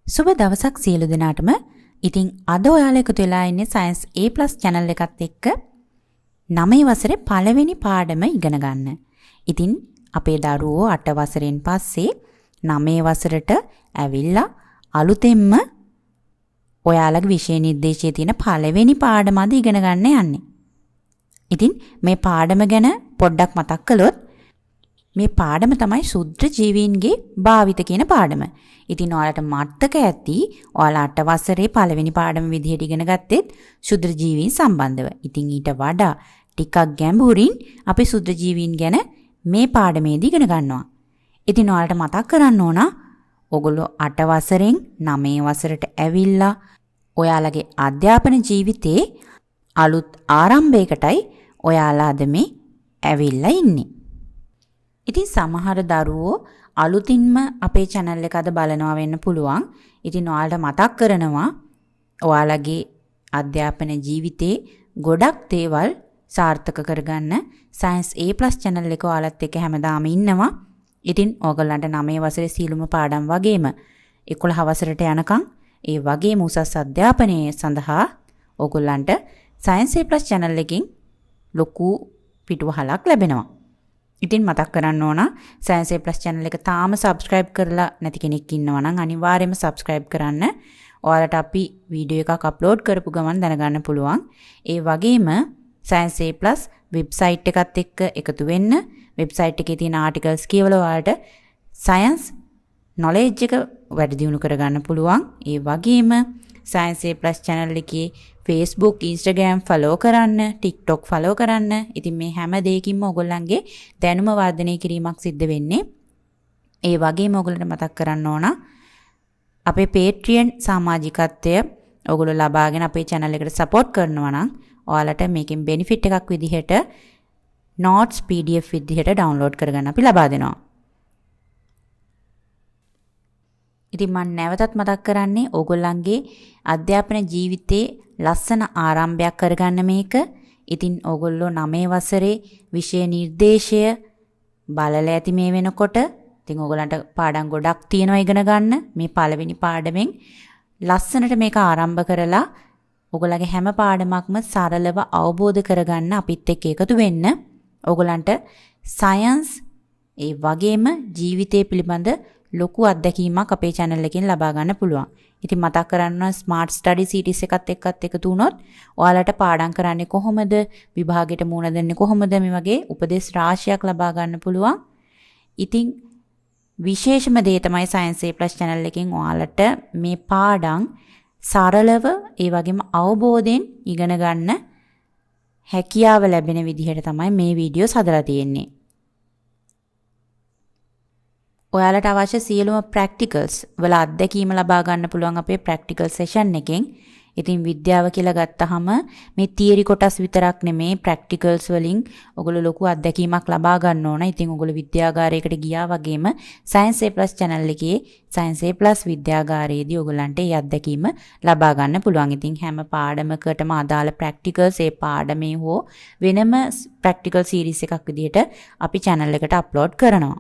සුබ දවසක් සියලු දෙනාටම. ඉතින් අද ඔයාලා එකතු වෙලා ඉන්නේ Science A+ channel එකත් එක්ක 9 වසරේ පළවෙනි පාඩම ඉගෙන ගන්න. ඉතින් අපේ දරුවෝ 8 වසරෙන් පස්සේ 9 වසරට ඇවිල්ලා අලුතෙන්ම ඔයාලගේ විෂය නිර්දේශයේ තියෙන පළවෙනි පාඩම අද ඉගෙන ගන්න යන්නේ. ඉතින් මේ පාඩම ගැන පොඩ්ඩක් මතක් කළොත් මේ පාඩම තමයි ශුද්‍ර ජීවීන්ගේ භාවිත කියන පාඩම. ඉතින් ඔයාලට මතක ඇති ඔයාලා 8 වසරේ පළවෙනි පාඩම විදිහට ඉගෙන ගත්තෙත් ශුද්‍ර ජීවීන් සම්බන්ධව. ඉතින් ඊට වඩා ටිකක් ගැඹුරින් අපි ශුද්‍ර ජීවීන් ගැන මේ පාඩමේදී ඉගෙන ගන්නවා. ඉතින් ඔයාලට මතක් කරන්න ඕන ඔයගොල්ලෝ 8 වසරෙන් 9 වසරට ඇවිල්ලා ඔයාලගේ අධ්‍යාපන ජීවිතේ අලුත් ආරම්භයකටයි ඔයාලා අද මේ ඇවිල්ලා ඉන්නේ. ඉතින් සමහර දරුවෝ අලුතින්ම අපේ channel එක අද බලනවා වෙන්න පුළුවන්. ඉතින් ඔයාලට මතක් කරනවා ඔයාලගේ අධ්‍යාපන ජීවිතේ ගොඩක් දේවල් සාර්ථක කරගන්න Science A+ channel එක ඔයාලත් එක්ක හැමදාම ඉන්නවා. ඉතින් ඕගොල්ලන්ට 9 වසරේ සීලුම පාඩම් වගේම 11 වසරට යනකම් ඒ වගේම උසස් අධ්‍යාපනයේ සඳහා ඕගොල්ලන්ට Science A+ channel එකෙන් ලොකු පිටුවහලක් ලැබෙනවා. ඉතින් මතක් කරන්න ඕන Science A+ channel එක තාම subscribe කරලා නැති කෙනෙක් ඉන්නවා නම් අනිවාර්යයෙන්ම subscribe කරන්න. ඔයාලට අපි වීඩියෝ එකක් අප්ලෝඩ් කරපු ගමන් දැනගන්න පුළුවන්. ඒ වගේම Science A+ වෙබ්සයිට් එකත් එක්ක එකතු වෙන්න. වෙබ්සයිට් එකේ තියෙන ආටිකල්ස් කියවලා ඔයාලට science knowledge එක වැඩි දියුණු කරගන්න පුළුවන්. ඒ වගේම Science A+ channel එකේ Facebook, Instagram follow කරන්න, TikTok follow කරන්න. ඉතින් මේ හැම දෙයකින්ම ඔයගොල්ලන්ගේ දැනුම වර්ධනය කිරීමක් සිද්ධ වෙන්නේ. ඒ වගේම ඔයගොල්ලන්ට මතක් කරන්න ඕන අපේ Patreon සමාජිකත්වය ඔයගොල්ලෝ ලබාගෙන අපේ channel එකට support කරනවා නම් ඔයාලට මේකෙන් benefit එකක් විදිහට notes PDF විදිහට download කරගන්න අපි ලබා දෙනවා. ඉතින් මම නැවතත් මතක් කරන්නේ ඕගොල්ලන්ගේ අධ්‍යාපන ජීවිතේ ලස්සන ආරම්භයක් කරගන්න මේක. ඉතින් ඕගොල්ලෝ 9 වසරේ විෂය නිර්දේශය බලලා ඇති මේ වෙනකොට. ඉතින් ඕගොල්ලන්ට පාඩම් ගොඩක් තියෙනවා ඉගෙන ගන්න. මේ පළවෙනි පාඩමෙන් ලස්සනට මේක ආරම්භ කරලා ඕගොල්ලන්ගේ හැම පාඩමක්ම සරලව අවබෝධ කරගන්න අපිත් එක්ක එකතු වෙන්න. ඕගොල්ලන්ට සයන්ස් ඒ වගේම ජීවිතය පිළිබඳ ලොකු අත්දැකීමක් අපේ channel එකෙන් ලබා ගන්න පුළුවන්. ඉතින් මතක් කරන්න ස්මාර්ට් ස්ටඩි සීරීස් එකත් එක්කත් එකතු වුණොත් ඔයාලට පාඩම් කරන්නේ කොහොමද, විභාගෙට මුහුණ දෙන්නේ කොහොමද, මේ වගේ උපදෙස් රාශියක් ලබා ගන්න පුළුවන්. ඉතින් විශේෂම දේ තමයි Science A+ channel එකෙන් ඔයාලට මේ පාඩම් සරලව ඒ වගේම අවබෝධයෙන් ඉගෙන ගන්න හැකියාව ලැබෙන විදිහට තමයි මේ වීඩියෝස් හදලා තියෙන්නේ. ඔයාලට අවශ්‍ය සියලුම ප්‍රැක්ටිකල්ස් වල අත්දැකීම ලබා ගන්න පුළුවන් අපේ ප්‍රැක්ටිකල් සෙෂන් එකෙන්. ඉතින් විද්‍යාව කියලා ගත්තාම මේ තියරි කොටස් විතරක් නෙමේ ප්‍රැක්ටිකල්ස් වලින් ඔයගොල්ලෝ ලොකු අත්දැකීමක් ලබා ගන්න ඕන. ඉතින් ඔයගොල්ලෝ විද්‍යාගාරයකට ගියා වගේම Science A+ channel එකේ Science A+ විද්‍යාගාරයේදී ඔයගොල්ලන්ට මේ අත්දැකීම ලබා ගන්න පුළුවන්. ඉතින් හැම පාඩමකටම අදාළ ප්‍රැක්ටිකල්ස් ඒ පාඩමේ හෝ වෙනම ප්‍රැක්ටිකල් සීරීස් එකක් විදිහට අපි channel එකට අප්ලෝඩ් කරනවා.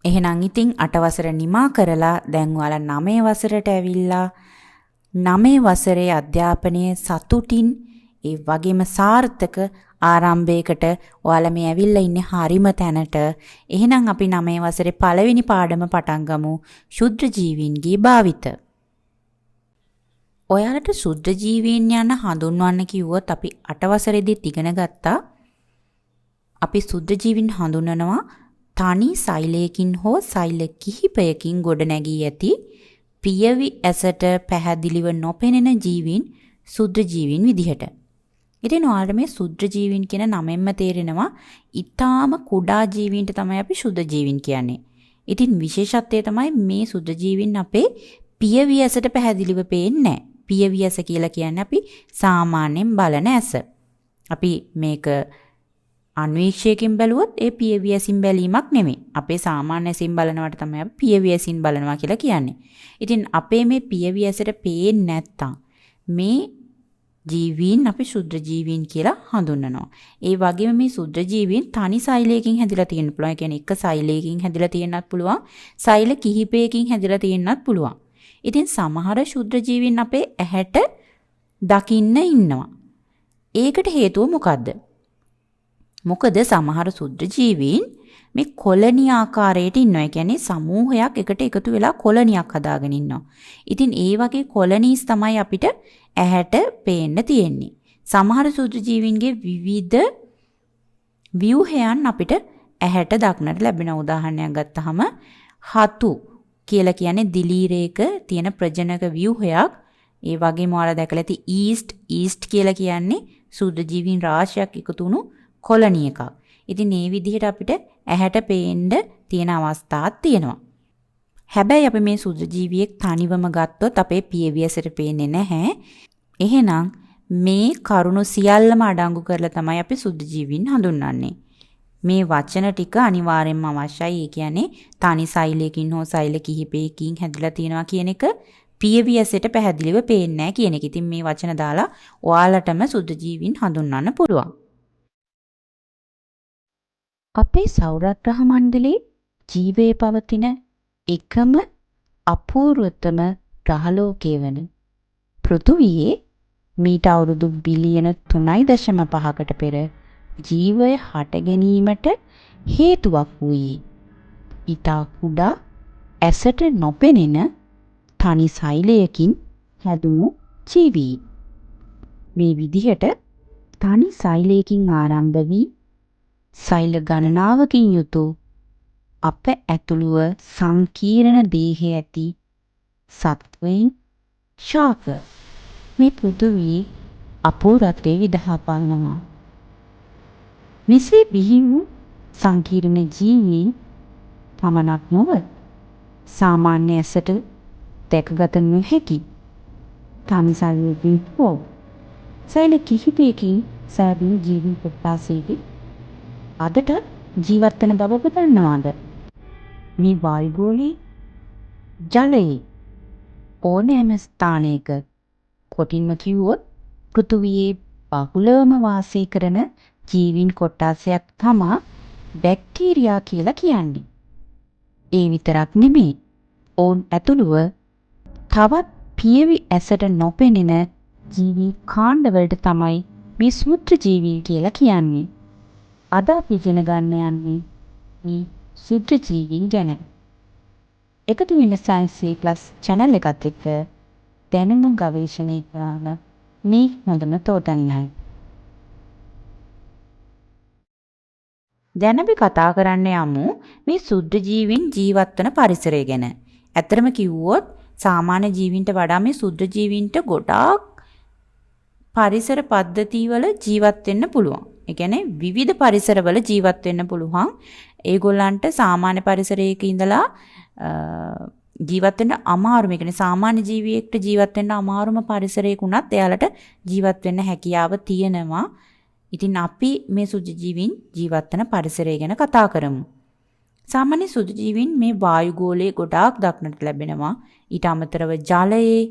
එහෙනම් ඉතින් 8 වසර නිමා කරලා දැන් ඔයාලා 9 වසරට ඇවිල්ලා 9 වසරේ අධ්‍යාපනයේ සතුටින් ඒ වගේම සාර්ථක ආරම්භයකට ඔයාලා මේ ඇවිල්ලා ඉන්නේ හරිම තැනට. එහෙනම් අපි 9 වසරේ පළවෙනි පාඩම පටන් ගමු. ශුද්‍ර ජීවීන්ගේ භාවිත. ඔයාලට ශුද්‍ර ජීවීන් යන හඳුන්වන්න කිව්වොත් අපි 8 වසරේදීත් ඉගෙන ගත්තා. අපි ශුද්‍ර ජීවීන් හඳුන්වනවා තනි සෛලයකින් හෝ සෛල කිහිපයකින් ගොඩනැගී ඇති පියවි ඇසට පැහැදිලිව නොපෙනෙන ජීවීන් ශුද්‍ර ජීවීන් විදිහට. ඉතින් ඔයාලට මේ ශුද්‍ර ජීවීන් කියන නමෙන්ම තේරෙනවා ඊටාම කුඩා ජීවීන්ට තමයි අපි ශුද්‍ර ජීවීන් කියන්නේ. ඉතින් විශේෂත්වය තමයි මේ ශුද්‍ර ජීවීන් අපේ පියවි ඇසට පැහැදිලිව පේන්නේ නැහැ. පියවි ඇස කියලා කියන්නේ අපි සාමාන්‍යයෙන් බලන ඇස. අපි මේක අන්වීක්ෂයකින් බැලුවොත් ඒ පියවි ඇසින් බැලීමක් නෙමෙයි. අපේ සාමාන්‍ය ඇසින් බලනවට තමයි අපි පියවි ඇසින් බලනවා කියලා කියන්නේ. ඉතින් අපේ මේ පියවි ඇසට පේන්නේ නැත්තම් මේ ජීවීන් අපි ශුද්‍ර ජීවීන් කියලා හඳුන්වනවා. ඒ වගේම මේ ශුද්‍ර ජීවීන් තනි සෛලයකින් හැදිලා තියෙන්න පුළුවන්. ඒ කියන්නේ එක සෛලයකින් හැදිලා තියෙන්නත් පුළුවන්. සෛල කිහිපයකින් හැදිලා තියෙන්නත් පුළුවන්. ඉතින් සමහර ශුද්‍ර ජීවීන් අපේ ඇහැට දකින්න ඉන්නවා. ඒකට හේතුව මොකද්ද? මොකද සමහර ශුද්‍ර ජීවීන් මේ කොලනි ආකාරයට ඉන්නවා. ඒ කියන්නේ සමූහයක් එකට එකතු වෙලා කොලනියක් හදාගෙන ඉන්නවා. ඉතින් ඒ වගේ කොලනීස් තමයි අපිට ඇහැට පේන්න තියෙන්නේ. සමහර ශුද්‍ර ජීවීන්ගේ විවිධ ව්‍යුහයන් අපිට ඇහැට දක්නට ලැබෙන උදාහරණයක් ගත්තහම හතු කියලා කියන්නේ දිලීරේක තියෙන ප්‍රජනක ව්‍යුහයක්. ඒ වගේම ඔයාලා දැකලා ඇති ඊස්ට් කියලා කියන්නේ ශුද්‍ර ජීවීන් රාශියක් එකතු වුණු කොලනි එකක්. ඉතින් මේ විදිහට අපිට ඇහැට පේන්න තියෙන අවස්ථාවක් තියෙනවා. හැබැයි අපි මේ ශුද්‍ර ජීවියෙක් තනිවම ගත්තොත් අපේ පියවියසට පේන්නේ නැහැ. එහෙනම් මේ කරුණු සියල්ලම අඩංගු කරලා තමයි අපි ශුද්‍ර ජීවීන් හඳුන්වන්නේ. මේ වචන ටික අනිවාර්යෙන්ම අවශ්‍යයි. ඒ කියන්නේ තනි සෛලයකින් හෝ සෛල කිහිපයකින් හැදිලා තියෙනවා කියන එක පියවියසට පැහැදිලිව පේන්නේ නැහැ කියන එක. ඉතින් මේ වචන දාලා ඔයාලටම ශුද්‍ර ජීවීන් හඳුන්වන්න පුළුවන්. අපේ සෞරග්‍රහ මණ්ඩලයේ ජීවයේ පවතින එකම අපූර්වතම ග්‍රහලෝකය වන පෘථුවියේ මීට අවුරුදු බිලියන 3.5කට පෙර ජීවය හට ගැනීමට හේතුවක් වූයේ ඊටා කුඩා ඇසට නොපෙනෙන තනි සෛලයකින් හැදුණු ජීවී. මේ විදිහට තනි සෛලයකින් ආරම්භ වී සෛල ගණනාවකින් යුතු අප ඇතුළුව සංකීර්ණ දේහය ඇති සත්වයින් ශාක මේ පෘථුවියේ අපූර්වත්වයේ විදහා පානවා. මෙසේ බිහි වූ සංකීර්ණ ජීවීන් පමණක් නොව සාමාන්‍ය ඇසට දැකගත නොහැකි තනි සෛලයකින් හෝ සෛල කිහිපයකින් සෑදී ජීවී කොටසෙහි අදට ජීවත් වෙන බව ඔබ දන්නවාද? මේ වායුගෝලයේ ජලයේ ඕනෑම ස්ථානයක කොටින්ම කිව්වොත් පෘථුවියේ බහුලවම වාසය කරන ජීවීන් කොටසක් තමයි බැක්ටීරියා කියලා කියන්නේ. ඒ විතරක් නෙමෙයි. ඔවුන් ඇතුළුව තවත් පියවි ඇසට නොපෙනෙන ජීවී කාණ්ඩවලට තමයි මේ ශුද්‍ර ජීවී කියලා කියන්නේ. අද අපි ඉගෙන ගන්න යන්නේ මේ ශුද්‍ර ජීවීන් ගැන. එකතු වෙන Science+ channel එකත් එක්ක දැනුම ගවේෂණය කරන මේ හොඳම තෝතන්නයි. දැන් අපි කතා කරන්න යමු මේ ශුද්‍ර ජීවීන් ජීවත් වන පරිසරය ගැන. ඇත්තටම කිව්වොත් සාමාන්‍ය ජීවීන්ට වඩා මේ ශුද්‍ර ජීවීන්ට ගොඩාක් පරිසර පද්ධතිවල ජීවත් වෙන්න පුළුවන්. ඒ කියන්නේ විවිධ පරිසරවල ජීවත් වෙන්න පුළුවන්. ඒගොල්ලන්ට සාමාන්‍ය පරිසරයක ඉඳලා ජීවත් වෙන්න අමාරු. මේ කියන්නේ සාමාන්‍ය ජීවියෙක්ට ජීවත් වෙන්න අමාරුම පරිසරයක උනත් එයාලට ජීවත් වෙන්න හැකියාව තියෙනවා. ඉතින් අපි මේ ශුද්‍ර ජීවීන් ජීවත් වෙන පරිසරය ගැන කතා කරමු. සාමාන්‍ය ශුද්‍ර ජීවීන් මේ වායුගෝලයේ ගොඩාක් දක්නට ලැබෙනවා. ඊට අමතරව ජලයේ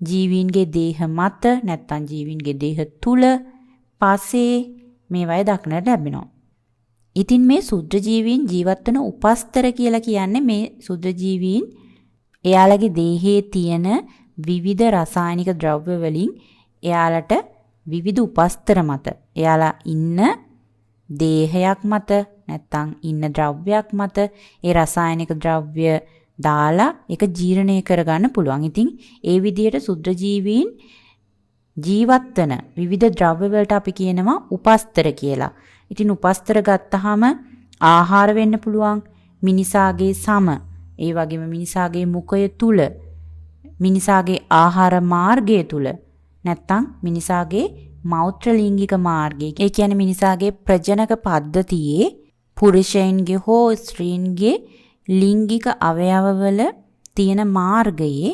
ජීවීන්ගේ දේහ මත නැත්නම් ජීවීන්ගේ දේහ තුල පසේ මේවයි දක්නට ලැබෙනවා. ඉතින් මේ ශුද්‍ර ජීවීන් ජීවත් වෙන උපස්තර කියලා කියන්නේ මේ ශුද්‍ර ජීවීන් එයාලගේ දේහයේ තියෙන විවිධ රසායනික ද්‍රව්‍ය වලින් එයාලට විවිධ උපස්තර මත එයාලා ඉන්න දේහයක් මත නැත්නම් ඉන්න ද්‍රව්‍යයක් මත ඒ රසායනික ද්‍රව්‍ය දාලා ඒක ජීර්ණය කරගන්න පුළුවන්. ඉතින් ඒ විදිහට ශුද්‍ර ජීවීන් ජීවත් වෙන විවිධ ද්‍රව්‍ය වලට අපි කියනවා උපස්තර කියලා. ඉතින් උපස්තර ගත්තාම ආහාර වෙන්න පුළුවන් මිනිසාගේ සම, ඒ වගේම මිනිසාගේ මුඛය තුල, මිනිසාගේ ආහාර මාර්ගය තුල, නැත්නම් මිනිසාගේ මෞත්‍ර ලිංගික මාර්ගය. ඒ කියන්නේ මිනිසාගේ ප්‍රජනක පද්ධතියේ පුරුෂයන්ගේ හෝ ස්ත්‍රීන්ගේ ලිංගික අවයවවල තියෙන මාර්ගයේ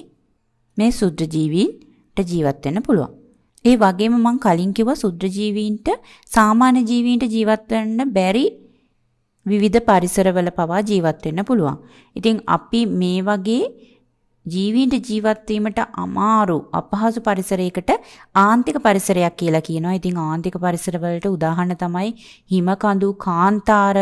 මේ ශුද්‍ර ජීවීන්ට ජීවත් වෙන්න පුළුවන්. ඒ වගේම මම කලින් කිව්වා ශුද්‍ර ජීවීන්ට සාමාන්‍ය ජීවීන්ට ජීවත් වෙන්න බැරි විවිධ පරිසරවල පවා ජීවත් වෙන්න පුළුවන්. ඉතින් අපි මේ වගේ ජීවීන්ට ජීවත් වීමට අමාරු අපහසු පරිසරයකට ආන්තික පරිසරයක් කියලා කියනවා. ඉතින් ආන්තික පරිසර වලට උදාහරණ තමයි හිම කඳු, කාන්තාර,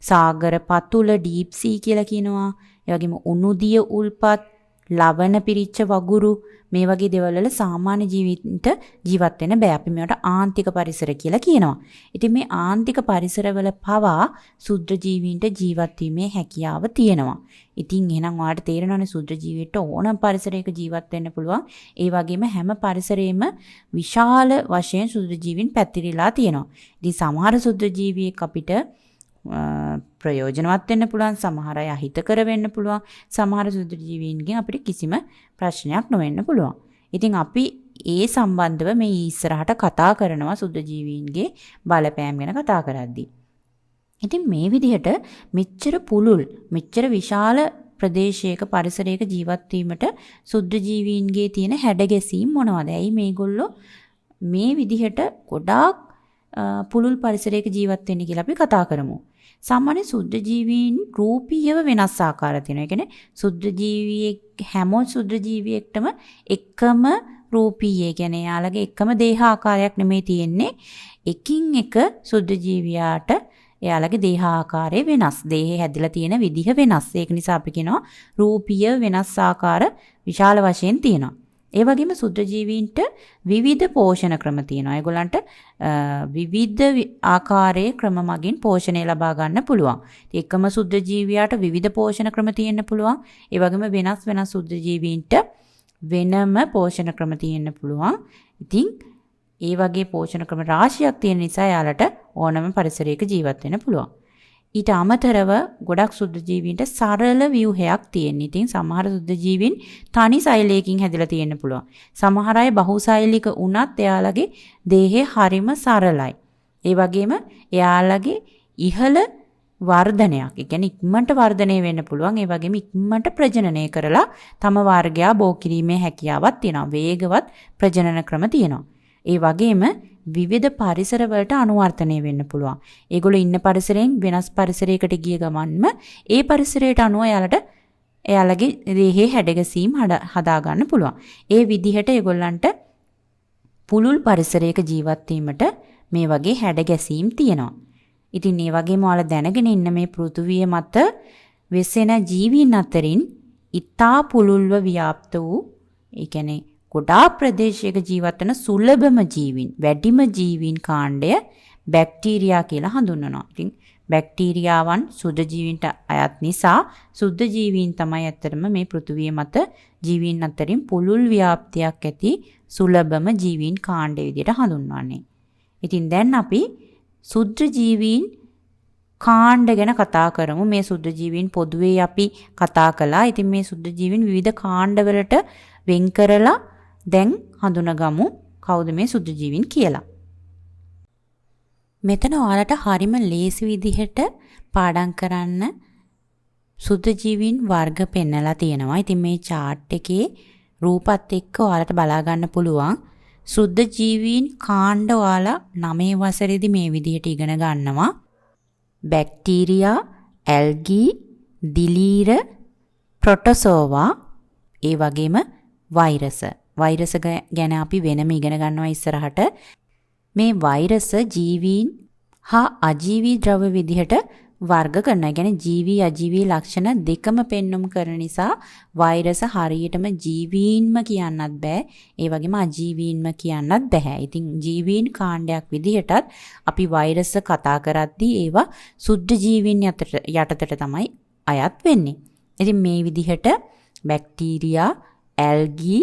සාගර පතුල, ඩීප් සී කියලා කියනවා. ඒ වගේම උණුදිය උල්පත්, ලවණ පිරිච්ච වගුරු මේ වගේ දේවල් වල සාමාන්‍ය ජීවිත ජීවත් වෙන්න බෑ. අපි මේවට ආන්තික පරිසර කියලා කියනවා. ඉතින් මේ ආන්තික පරිසරවල පවා සුද්ධ ජීවීන්ට ජීවත් වීමේ හැකියාව තියෙනවා. ඉතින් එහෙනම් ඔයාලට තේරෙනවනේ සුද්ධ ජීවීන්ට ඕනම පරිසරයක ජීවත් වෙන්න පුළුවන්. ඒ වගේම හැම පරිසරයෙම විශාල වශයෙන් සුද්ධ ජීවීන් පැතිරිලා තියෙනවා. ඉතින් සමහර සුද්ධ ජීවියෙක් අපිට ප්‍රයෝජනවත් වෙන්න පුළුවන්, සමහර අය අහිතකර වෙන්න පුළුවන්, සමහර සුද්ධ ජීවීන්ගෙන් අපිට කිසිම ප්‍රශ්නයක් නොවෙන්න පුළුවන්. ඉතින් අපි ඒ සම්බන්ධව මේ ඉස්සරහට කතා කරනවා සුද්ධ ජීවීන්ගේ බලපෑම් ගැන කතා කරද්දී. ඉතින් මේ විදිහට මෙච්චර පුළුල්, මෙච්චර විශාල ප්‍රදේශයක පරිසරයක ජීවත් වීමට සුද්ධ ජීවීන්ගේ තියෙන හැඩගැසීම් මොනවද? ඇයි මේගොල්ලෝ මේ විදිහට ගොඩාක් පුළුල් පරිසරයක ජීවත් වෙන්නේ කියලා අපි කතා කරමු. සාමාන්‍ය සුද්ධ ජීවීන් රූපීයව වෙනස් ආකාර තියෙනවා. ඒ කියන්නේ සුද්ධ ජීවියෙක් හැම සුද්ධ ජීවියෙක්ටම එකම රූපීය, කියන්නේ යාළගේ එකම දේහ ආකාරයක් නෙමෙයි තියෙන්නේ. එකින් එක සුද්ධ ජීවියාට එයාලගේ දේහ ආකාරය වෙනස්. දේහය හැදිලා තියෙන විදිහ වෙනස්. ඒක නිසා අපි කියනවා රූපීය වෙනස් ආකාර විශාල වශයෙන් තියෙනවා. ඒ වගේම සුද්ධ ජීවීන්ට විවිධ පෝෂණ ක්‍රම තියෙනවා. ඒගොල්ලන්ට විවිධ ආකාරයේ ක්‍රම මගින් පෝෂණය ලබා ගන්න පුළුවන්. එකම සුද්ධ ජීවියාට විවිධ පෝෂණ ක්‍රම තියෙන්න පුළුවන්. ඒ වගේම වෙනස් සුද්ධ ජීවීන්ට වෙනම පෝෂණ ක්‍රම තියෙන්න පුළුවන්. ඉතින් ඒ වගේ පෝෂණ ක්‍රම රාශියක් තියෙන නිසා යාලට ඕනම පරිසරයක ජීවත් වෙන්න පුළුවන්. ඊට අමතරව ගොඩක් සුද්ධ ජීවීන්ට සරල ව්‍යුහයක් තියෙන. ඉතින් සමහර සුද්ධ ජීවීන් තනි සෛලයකින් හැදිලා තියෙන්න පුළුවන්. සමහර අය බහුසෛලික වුණත් එයාලගේ දේහය හරිම සරලයි. ඒ වගේම එයාලගේ ඉහළ වර්ධනයක්, ඒ කියන්නේ ඉක්මනට වර්ධනය වෙන්න පුළුවන්. ඒ වගේම ඉක්මනට ප්‍රජනනය කරලා තම වර්ගයා බෝ කිරීමේ හැකියාවක් තියෙනවා. වේගවත් ප්‍රජනන ක්‍රම තියෙනවා. ඒ වගේම විවිධ පරිසර වලට අනුවර්තනය වෙන්න පුළුවන්. ඒගොල්ලෝ ඉන්න පරිසරයෙන් වෙනස් පරිසරයකට ගිය ගමන්ම ඒ පරිසරයට අනුව එයාලගේ දේහයේ හැඩගැසීම් හදා ගන්න පුළුවන්. ඒ විදිහට ඒගොල්ලන්ට පුළුල් පරිසරයක ජීවත් වීමට මේ වගේ හැඩගැසීම් තියෙනවා. ඉතින් මේ වගේම ඔයාලා දැනගෙන ඉන්න මේ පෘථුවිය මත වෙසෙන ජීවීන් අතරින් ඉතා පුළුල්ව ව්‍යාප්ත වූ, ඒ කියන්නේ ගොඩාක් ප්‍රදේශයක ජීවත් වෙන සුලභම ජීවීන්, වැඩිම ජීවීන් කාණ්ඩය බැක්ටීරියා කියලා හඳුන්වනවා. ඉතින් බැක්ටීරියාවන් සුද්ධ ජීවීන්ට අයත් නිසා සුද්ධ ජීවීන් තමයි ඇත්තටම මේ පෘථුවිය මත ජීවීන් අතරින් පුළුල් ව්‍යාප්තියක් ඇති සුලභම ජීවීන් කාණ්ඩය විදිහට හඳුන්වන්නේ. ඉතින් දැන් අපි සුද්ධ ජීවීන් කාණ්ඩ ගැන කතා කරමු. මේ සුද්ධ ජීවීන් පොදුවේ අපි කතා කළා. ඉතින් මේ සුද්ධ ජීවීන් විවිධ කාණ්ඩවලට වෙන් කරලා දැන් හඳුනගමු කවුද මේ සුද්ධ ජීවීන් කියලා. මෙතන ඔයාලට හරිම ලේසි විදිහට පාඩම් කරන්න සුද්ධ ජීවීන් වර්ග පෙන්නලා තියෙනවා. ඉතින් මේ chart එකේ රූපත් එක්ක ඔයාලට බලා ගන්න පුළුවන්. සුද්ධ ජීවීන් කාණ්ඩ ඔයාලා 9 වසරේදී මේ විදිහට ඉගෙන ගන්නවා. බැක්ටීරියා, ඇල්ගී, දිලීර, ප්‍රොටෝසෝවා, ඒ වගේම වෛරස. වෛරස ගැන අපි වෙනම ඉගෙන ගන්නවා ඉස්සරහට. මේ වෛරස ජීවීන් හා අජීවී ද්‍රව්‍ය විදිහට වර්ග කරනවා. ඒ කියන්නේ ජීවී අජීවී ලක්ෂණ දෙකම පෙන්눔 කරන නිසා වෛරස හරියටම ජීවීන්ම කියන්නත් බෑ. ඒ වගේම අජීවීන්ම කියන්නත් බෑ. ඉතින් ජීවීන් කාණ්ඩයක් විදිහටත් අපි වෛරස කතා කරද්දී ඒවා සුද්ධ ජීවීන් යටතට තමයි අයත් වෙන්නේ. ඉතින් මේ විදිහට බැක්ටීරියා, ඇල්ගී,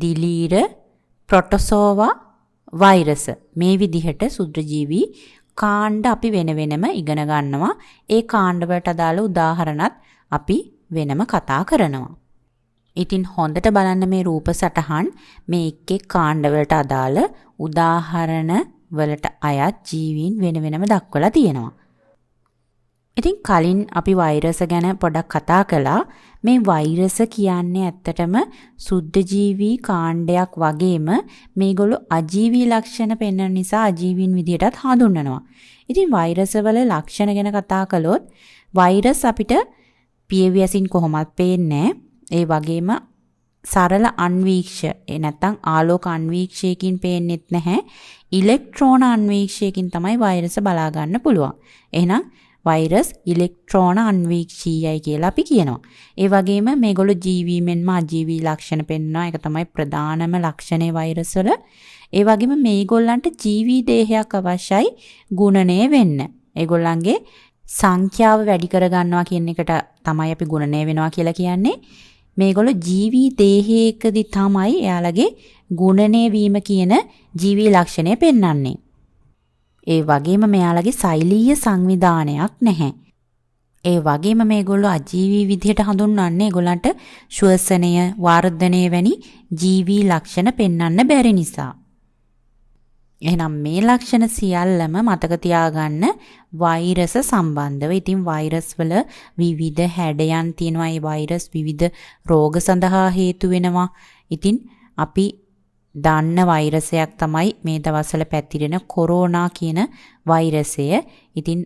දිලීර, ප්‍රොටෝසෝවා, වෛරස මේ විදිහට සුද්ධ ජීවී කාණ්ඩ අපි වෙන වෙනම ඉගෙන ගන්නවා. ඒ කාණ්ඩ වලට අදාළ උදාහරණත් අපි වෙනම කතා කරනවා. ඉතින් හොඳට බලන්න මේ රූප සටහන් මේ එක් එක් කාණ්ඩ වලට අදාළ උදාහරණ වලට අයත් ජීවීන් වෙන වෙනම දක්වලා තියෙනවා. ඉතින් කලින් අපි වෛරස ගැන පොඩක් කතා කළා. මේ වෛරස කියන්නේ ඇත්තටම සුද්ධ ජීවී කාණ්ඩයක් වගේම මේගොල්ලෝ අජීවී ලක්ෂණ පෙන්වන නිසා අජීවීන් විදිහටත් හඳුන්වනවා. ඉතින් වෛරස වල ලක්ෂණ ගැන කතා කළොත් වෛරස් අපිට පියවි ඇසින් කොහොමත් පේන්නේ. ඒ වගේම සරල අන්වීක්ෂ නැත්නම් ආලෝක අන්වීක්ෂයකින් පේන්නෙත් නැහැ. ඉලෙක්ට්‍රෝන අන්වීක්ෂයකින් තමයි වෛරස බලා ගන්න පුළුවන්. එහෙනම් වෛරස් ඉලෙක්ට්‍රෝන අන්වීක්ෂීයයි කියලා අපි කියනවා. ඒ වගේම මේගොල්ලෝ ජීවී මෙන්ම අජීවී ලක්ෂණ පෙන්වනවා. ඒක තමයි ප්‍රධානම ලක්ෂණේ වෛරස් වල. ඒ වගේම මේගොල්ලන්ට ජීවී දේහයක් අවශ්‍යයි ගුණණය වෙන්න. ඒගොල්ලන්ගේ සංඛ්‍යාව වැඩි කර ගන්නවා කියන එකට තමයි අපි ගුණණය වෙනවා කියලා කියන්නේ. මේගොල්ලෝ ජීවී දේහයකදී තමයි එයාලගේ ගුණණය වීම කියන ජීවී ලක්ෂණය පෙන්වන්නේ. ඒ වගේම මෙයාලගේ සෛලීය සංවිධානයක් නැහැ. ඒ වගේම මේගොල්ලෝ අජීවී විදිහට හඳුන්වන්නේ ඒගොල්ලන්ට ශ්වසනය, වර්ධනය වැනි ජීවී ලක්ෂණ පෙන්වන්න බැරි නිසා. එහෙනම් මේ ලක්ෂණ සියල්ලම මතක තියාගන්න වෛරස සම්බන්ධව. ඉතින් වෛරස් වල විවිධ හැඩයන් තියෙනවා. ඒ වෛරස් විවිධ රෝග සඳහා හේතු වෙනවා. ඉතින් අපි දන්න වෛරසයක් තමයි මේ දවස්වල පැතිරෙන කොරෝනා කියන වෛරසය. ඉතින්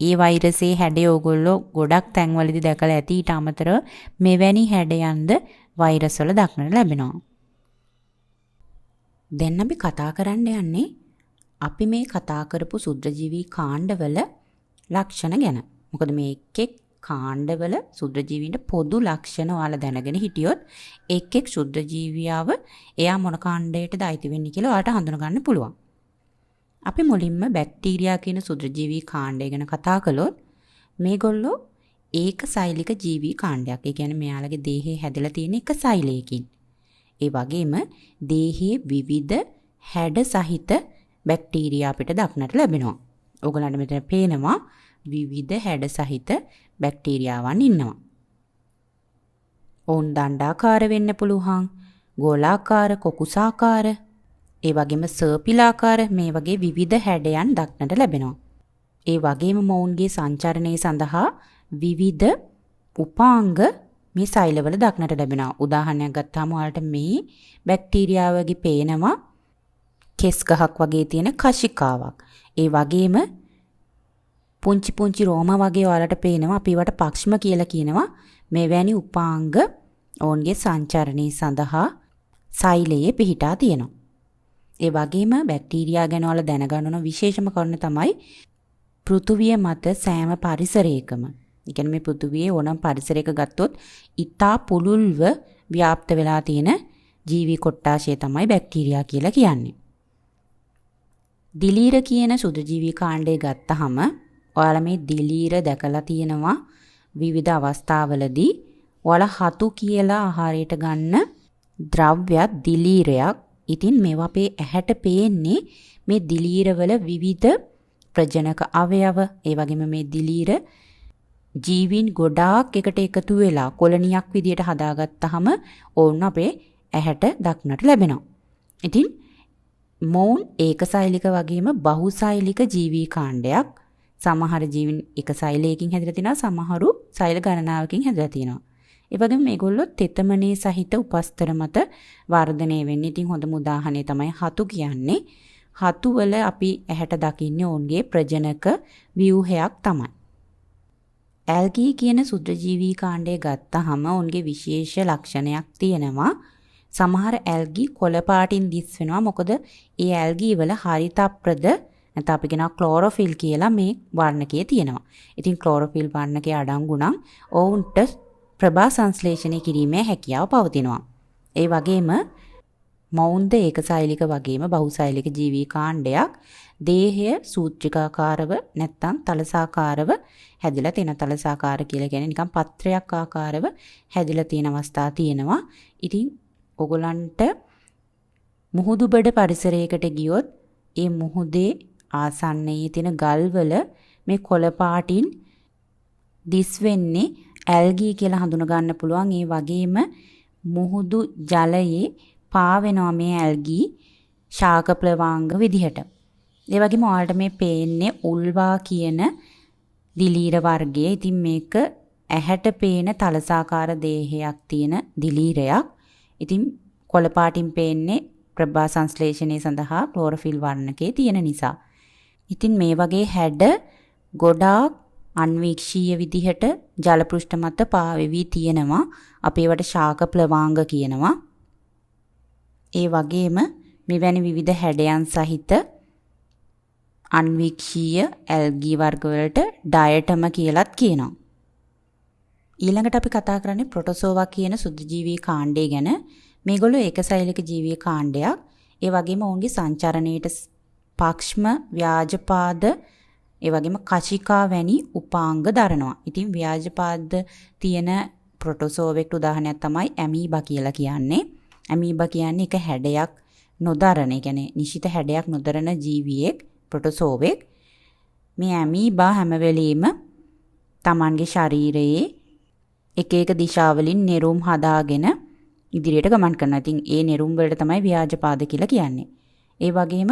ඒ වෛරසයේ හැඩය ඔයගොල්ලෝ ගොඩක් තැන්වලදී දැකලා ඇති. ඊට අමතරව මෙවැනි හැඩයන්ද වෛරස් වල දක්නට ලැබෙනවා. දැන් අපි කතා කරන්න යන්නේ අපි මේ කතා කරපු සුද්ධජීවී කාණ්ඩවල ලක්ෂණ ගැන. මොකද මේ එක් කාණ්ඩවල සුද්ධජීවීන්ට පොදු ලක්ෂණ ඔයාලා දැනගෙන හිටියොත් එක් සුද්ධජීවියාව එයා මොන කාණ්ඩයටද අයිති වෙන්නේ කියලා ඔයාලට හඳුන ගන්න පුළුවන්. අපි මුලින්ම බැක්ටීරියා කියන සුද්ධජීවී කාණ්ඩය ගැන කතා කළොත් මේගොල්ලෝ ඒකසෛලික ජීවී කාණ්ඩයක්. ඒ කියන්නේ මෙයාලගේ දේහය හැදලා තියෙන එක සෛලයකින්. ඒ වගේම දේහයේ විවිධ හැඩ සහිත බැක්ටීරියා අපිට දක්නට ලැබෙනවා. ඕගලන්ට මෙතන පේනවා විවිධ හැඩ සහිත බැක්ටීරියාවන් ඉන්නවා. ඔවුන් දණ්ඩාකාර වෙන්න පුළුවන්, ගෝලාකාර, කොකුසාකාර, ඒ වගේම සර්පිලාකාර මේ වගේ විවිධ හැඩයන් දක්නට ලැබෙනවා. ඒ වගේම මොවුන්ගේ සංචරණය සඳහා විවිධ උපාංග මේ සෛලවල දක්නට ලැබෙනවා. උදාහරණයක් ගත්තාම ඔයාලට මේ බැක්ටීරියාවගේ පේනවා කෙස් ගහක් වගේ තියෙන කශිකාවක්. ඒ වගේම පුංචි පුංචි රෝම වගේ ඔයාලට පේනවා. අපි ඒවට පක්ෂම කියලා කියනවා. මෙවැනි උපාංග ඔවුන්ගේ සංචරණය සඳහා සෛලයේ පිහිටා තියෙනවා. ඒ වගේම බැක්ටීරියා ගැන ඔයාලා දැනගන්න ඕන විශේෂම කරුණ තමයි පෘථුවිය මත සෑම පරිසරයකම. ඒ කියන්නේ මේ පෘථුවියේ ඕනම පරිසරයක ගත්තොත් ඉතා පුළුල්ව ව්‍යාප්ත වෙලා තියෙන ජීවි කොට්ටාශය තමයි බැක්ටීරියා කියලා කියන්නේ. දිලීර කියන සුදුජීවී කාණ්ඩය ගත්තහම ඔයාලා මේ දිලීර දැකලා තියෙනවා විවිධ අවස්ථාවලදී. ඔයාලා හතු කියලා ආහාරයට ගන්න ද්‍රව්‍යයක් දිලීරයක්. ඉතින් මේවා අපේ ඇහැට පේන්නේ මේ දිලීරවල විවිධ ප්‍රජනක අවයව. ඒ වගේම මේ දිලීර ජීවීන් ගොඩාක් එකට එකතු වෙලා කොලනියක් විදියට හදාගත්තාම ඕන්න අපේ ඇහැට දක්නට ලැබෙනවා. ඉතින් මොවුන් ඒකසෛලික වගේම බහුසෛලික ජීවී කාණ්ඩයක්. සමහර ජීවීන් එක සෛලයකින් හැදලා තිනවා, සමහරු සෛල ගණනාවකින් හැදලා තිනවා. ඒ වගේම මේගොල්ලෝ තෙතමනේ සහිත උපස්තර මත වර්ධනය වෙන්නේ. ඉතින් හොඳම උදාහරණය තමයි හතු කියන්නේ. හතු වල අපි ඇහැට දකින්නේ ඔවුන්ගේ ප්‍රජනක ව්‍යුහයක් තමයි. ඇල්ගී කියන සුද්ධජීවී කාණ්ඩය ගත්තහම ඔවුන්ගේ විශේෂ ලක්ෂණයක් තියෙනවා. සමහර ඇල්ගී කොළ පාටින් දිස් වෙනවා. මොකද ඒ ඇල්ගී වල හරිතප්‍රද නැත්නම් අපි කියනවා ක්ලෝරොෆිල් කියලා මේ වර්ණකයේ තියෙනවා. ඉතින් ක්ලෝරොෆිල් වර්ණකයේ අඩංගු නම් ඔවුන්ට ප්‍රභා සංශ්ලේෂණය කිරීමේ හැකියාව පවතිනවා. ඒ වගේම මවුන්ද ඒකසෛලික වගේම බහුසෛලික ජීවී කාණ්ඩයක්. දේහය සූත්‍රිකාකාරව නැත්නම් තලසාකාරව හැදිලා තියෙන. තලසාකාර කියලා කියන්නේ නිකන් පත්‍රයක් ආකාරව හැදිලා තියෙන අවස්ථා තියෙනවා. ඉතින් ඔයගලන්ට මුහුදුබඩ පරිසරයකට ගියොත් ඒ මුහුදේ ආසන්නයේ තියෙන ගල්වල මේ කොළ පාටින් දිස් වෙන්නේ ඇල්ගී කියලා හඳුන ගන්න පුළුවන්. ඒ වගේම මුහුදු ජලයේ පාවෙනවා මේ ඇල්ගී ශාක ප්ලවාංග විදිහට. ඒ වගේම ඔයාලට මේ පේන්නේ උල්වා කියන දිලීර වර්ගය. ඉතින් මේක ඇහැට පේන තලසාකාර දේහයක් තියෙන දිලීරයක්. ඉතින් කොළ පාටින් පේන්නේ ප්‍රභා සංශ්ලේෂණය සඳහා ක්ලෝරොෆිල් වර්ණකයේ තියෙන නිසා. ඉතින් මේ වගේ හැඩ ගොඩාක් අන්වීක්ෂීය විදිහට ජල පෘෂ්ඨ මත පාවෙවි තියෙනවා. අපි ඒවට ශාක ප්ලවාංග කියනවා. ඒ වගේම මෙවැනි විවිධ හැඩයන් සහිත අන්වීක්ෂීය ඇල්ගී වර්ග වලට ඩයටම කියලාත් කියනවා. ඊළඟට අපි කතා කරන්නේ ප්‍රොටෝසෝවා කියන සුද්ධජීවී කාණ්ඩය ගැන. මේගොල්ලෝ ඒකසෛලික ජීවී කාණ්ඩයක්. ඒ වගේම ඔවුන්ගේ සංචරණයට පක්ෂම ව්‍යාජපාද ඒ වගේම කශිකා වැනි උපාංග දරනවා. ඉතින් ව්‍යාජපාද තියෙන ප්‍රොටෝසෝවෙක්ට උදාහරණයක් තමයි ඇමීබා කියලා කියන්නේ. ඇමීබා කියන්නේ එක හැඩයක් නොදරන, ඒ කියන්නේ නිශ්චිත හැඩයක් නොදරන ජීවියෙක්, ප්‍රොටෝසෝවෙක්. මේ ඇමීබා හැම වෙලෙම Tamanගේ ශරීරයේ එක එක දිශාවලින් නෙරුම් හදාගෙන ඉදිරියට ගමන් කරනවා. ඉතින් ඒ නෙරුම් වලට තමයි ව්‍යාජපාද කියලා කියන්නේ. ඒ වගේම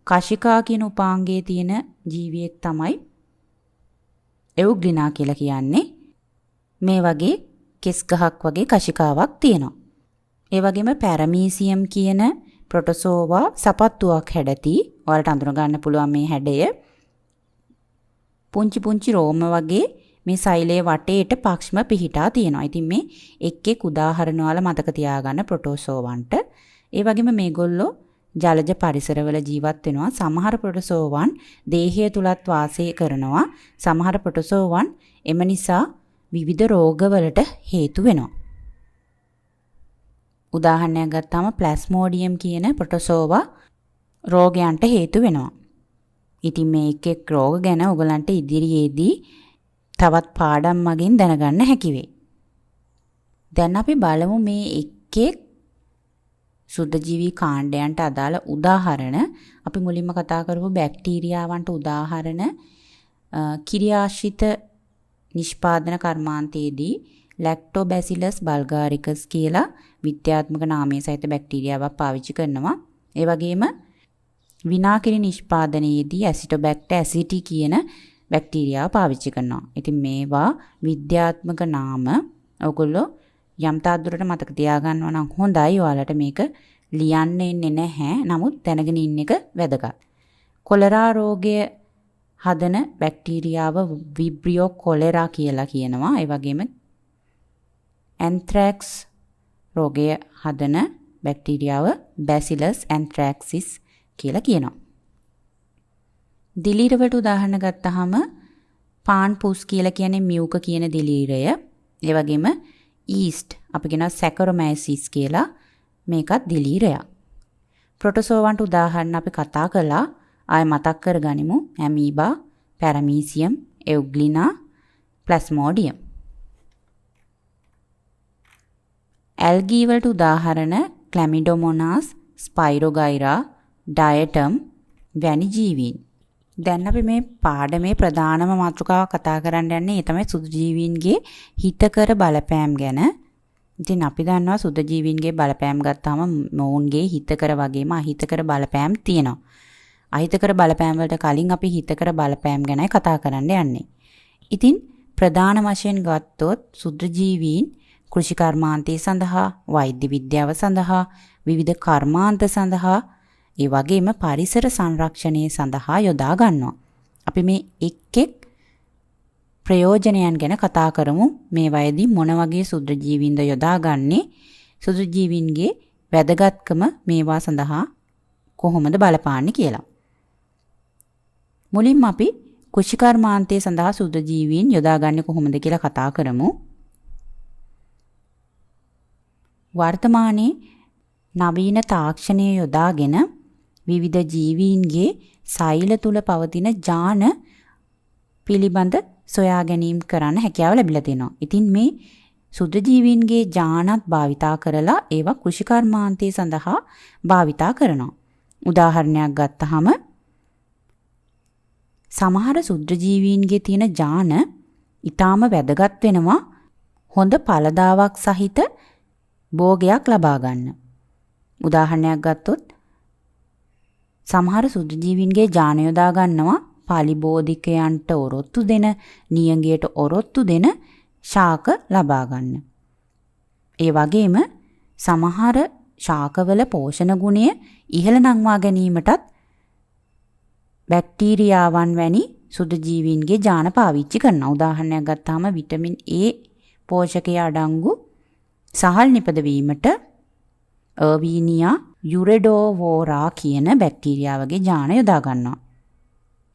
කශිකා කියන උපාංගයේ තියෙන ජීවියෙක් තමයි එවුග්ලිනා කියලා කියන්නේ. මේ වගේ කෙස් ගහක් වගේ කශිකාවක් තියෙනවා. ඒ වගේම පැරමීසියම් කියන ප්‍රොටෝසෝවා සපත්තුවක් හැඩති. ඔයාලට අඳුන ගන්න පුළුවන් මේ හැඩය. පුංචි පුංචි රෝම වගේ මේ සෛලයේ වටේට පක්ෂම පිහිටා තියෙනවා. ඉතින් මේ එක් උදාහරණ වල මතක තියාගන්න ප්‍රොටෝසෝවන්ට. ඒ වගේම මේගොල්ලෝ ජලජ පරිසරවල ජීවත් වෙනවා. සමහර ප්‍රොටෝසෝවන් දේහය තුලත් වාසය කරනවා. සමහර ප්‍රොටෝසෝවන් එම නිසා විවිධ රෝගවලට හේතු වෙනවා. උදාහරණයක් ගත්තාම ප්ලාස්මෝඩියම් කියන ප්‍රොටෝසෝවා රෝගයන්ට හේතු වෙනවා. ඉතින් මේ එක් රෝග ගැන ඔයගලන්ට ඉදිරියේදී තවත් පාඩම් මගින් දැනගන්න හැකි වෙයි. දැන් අපි බලමු මේ එක් සුද්ධජීවී කාණ්ඩයන්ට අදාළ උදාහරණ. අපි මුලින්ම කතා කරමු බැක්ටීරියාවන්ට උදාහරණ. කිරියාශ්‍රිත නිෂ්පාදන කර්මාන්තයේදී ලැක්ටෝබැසිලස් බල්ගාරිකස් කියලා විද්‍යාත්මක නාමය සහිත බැක්ටීරියාවක් පාවිච්චි කරනවා. ඒ වගේම විනාකිරි නිෂ්පාදනයේදී ඇසිටෝබැක්ටර් ඇසිටි කියන බැක්ටීරියාව පාවිච්චි කරනවා. ඉතින් මේවා විද්‍යාත්මක නාම. ඔයගොල්ලෝ යම් තාද්දුරට මතක තියාගන්නවා නම් හොඳයි. ඔයාලට මේක ලියන්න එන්නේ නැහැ. නමුත් දැනගෙන ඉන්න එක වැදගත්. කොලරා රෝගය හදන බැක්ටීරියාව විබ්‍රියෝ කොලෙරා කියලා කියනවා. ඒ වගේම ඇන්ත්‍රැක්ස් රෝගය හදන බැක්ටීරියාව බැසිලස් ඇන්ත්‍රැක්සිස් කියලා කියනවා. දිලීරවලට උදාහරණ ගත්තාම පාන් පුස් කියලා කියන්නේ මියුක කියන දිලීරය. ඒ වගේම ඊස්ට් අපි කියනවා සැකරොමයිසිස් කියලා, මේකත් දිලීරයක්. ප්‍රොටෝසෝවන්ට උදාහරණ අපි කතා කළා. ආය මතක් කරගනිමු. ඇමීබා, පැරමීසියම්, එව්ග්ලිනා, ප්ලාස්මෝඩියම්. ඇල්ගී වලට උදාහරණ ක්ලැමිඩෝමොනාස්, ස්පයිරෝගයිරා, ඩයටම් වැනි ජීවීන්. දැන් අපි මේ පාඩමේ ප්‍රධානම මාතෘකාව කතා කරන්න යන්නේ ඒ තමයි සුදු ජීවීන්ගේ හිතකර බලපෑම් ගැන. ඉතින් අපි දන්නවා සුදු ජීවීන්ගේ බලපෑම් ගත්තාම මොවුන්ගේ හිතකර වගේම අහිතකර බලපෑම් තියෙනවා. අහිතකර බලපෑම් වලට කලින් අපි හිතකර බලපෑම් ගැනයි කතා කරන්න යන්නේ. ඉතින් ප්‍රධාන වශයෙන් ගත්තොත් සුදු ජීවීන් කෘෂි කර්මාන්තය සඳහා, වෛද්‍ය විද්‍යාව සඳහා, විවිධ කර්මාන්ත සඳහා, ඒ වගේම පරිසර සංරක්ෂණය සඳහා යොදා ගන්නවා. අපි මේ එක් ප්‍රයෝජනයන් ගැන කතා කරමු. මේ වයේදී මොන වගේ සුදු ජීවීන්ද යොදාගන්නේ, සුදු ජීවීන්ගේ වැදගත්කම මේවා සඳහා කොහොමද බලපාන්නේ කියලා. මුලින්ම අපි කෘෂි කර්මාන්තය සඳහා සුදු ජීවීන් යොදාගන්නේ කොහොමද කියලා කතා කරමු. වර්තමානයේ නවීන තාක්ෂණය යොදාගෙන විවිධ ජීවීන්ගේ සෛල තුල පවතින ජාන පිළිබඳ සොයා ගැනීම කරන්න හැකියාව ලැබිලා තියෙනවා. ඉතින් මේ සුදු ජීවීන්ගේ ජානත් භාවිතා කරලා ඒවා කෘෂි කර්මාන්තය සඳහා භාවිතා කරනවා. උදාහරණයක් ගත්තහම සමහර සුදු ජීවීන්ගේ තියෙන ජාන ඊටාම වැදගත් වෙනවා හොඳ ඵලදාවක් සහිත භෝගයක් ලබා ගන්න. උදාහරණයක් ගත්තොත් සමහර සුදු ජීවීන්ගේ ජාන යොදා ගන්නවා පාලිබෝධිකයන්ට ඔරොත්තු දෙන, නියඟයට ඔරොත්තු දෙන ශාක ලබා ගන්න. ඒ වගේම සමහර ශාකවල පෝෂණ ගුණය ඉහළ නංවා ගැනීමටත් බැක්ටීරියාවන් වැනි සුදු ජීවීන්ගේ ජාන පාවිච්චි කරනවා. උදාහරණයක් ගත්තාම විටමින් A පෝෂකය අඩංගු සහල් නිපදවීමට අර්වීනියා යුරෙඩෝවෝරා කියන බැක්ටීරියාවගේ ජාන යොදා ගන්නවා.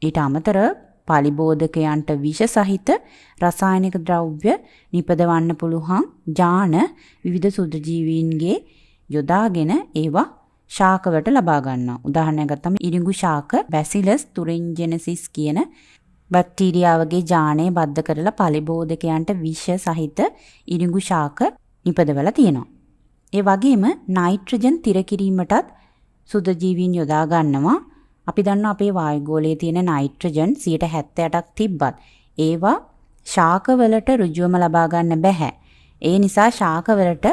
ඊට අමතරව පලිබෝධකයන්ට විෂ සහිත රසායනික ද්‍රව්‍ය නිපදවන්න පුළුවන් ජාන විවිධ සුදු ජීවීන්ගේ යොදාගෙන ඒවා ශාකවලට ලබා ගන්නවා. උදාහරණයක් ගත්තම ඉරිඟු ශාක බැසිලස් තුරින්ජෙනසිස් කියන බැක්ටීරියාවගේ ජානය බද්ධ කරලා පලිබෝධකයන්ට විෂ සහිත ඉරිඟු ශාක නිපදවලා තියෙනවා. ඒ වගේම නයිට්‍රජන් තිර කිරීමටත් සුදු ජීවීන් යොදා ගන්නවා. අපි දන්නවා අපේ වායුගෝලයේ තියෙන නයිට්‍රජන් 78ක් තිබ්බත් ඒවා ශාකවලට ඍජුවම ලබා ගන්න බෑ. ඒ නිසා ශාකවලට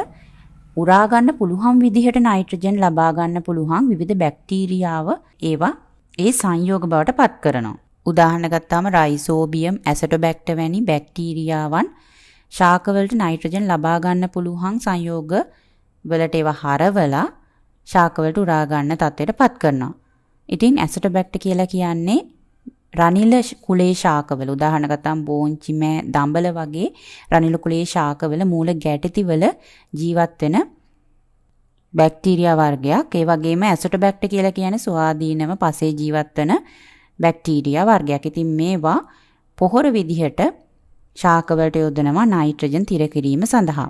උරා ගන්න පුළුවන් විදිහට නයිට්‍රජන් ලබා ගන්න පුළුවන් විවිධ බැක්ටීරියාව ඒවා ඒ සංයෝග බවට පත් කරනවා. උදාහරණ ගත්තාම රයිසෝබියම් ඇසටෝබැක්ටර් වැනි බැක්ටීරියාවන් ශාකවලට නයිට්‍රජන් ලබා ගන්න පුළුවන් සංයෝග වලට ඒවා හරවලා ශාකවලට උරා ගන්න තත්ත්වයට පත් කරනවා. ඉතින් ඇසටෝබැක්ටර් කියලා කියන්නේ රනිල කුලේ ශාකවල උදාහරණ ගත්තාම බෝංචි මෑ දඹල වගේ රනිල කුලේ ශාකවල මූල ගැටතිවල ජීවත් වෙන බැක්ටීරියා වර්ගයක්. ඒ වගේම ඇසටෝබැක්ටර් කියලා කියන්නේ ස්වාධීනව පසේ ජීවත් වෙන බැක්ටීරියා වර්ගයක්. ඉතින් මේවා පොහොර විදිහට ශාකවලට යොදනවා නයිට්‍රජන් තිර කිරීම සඳහා.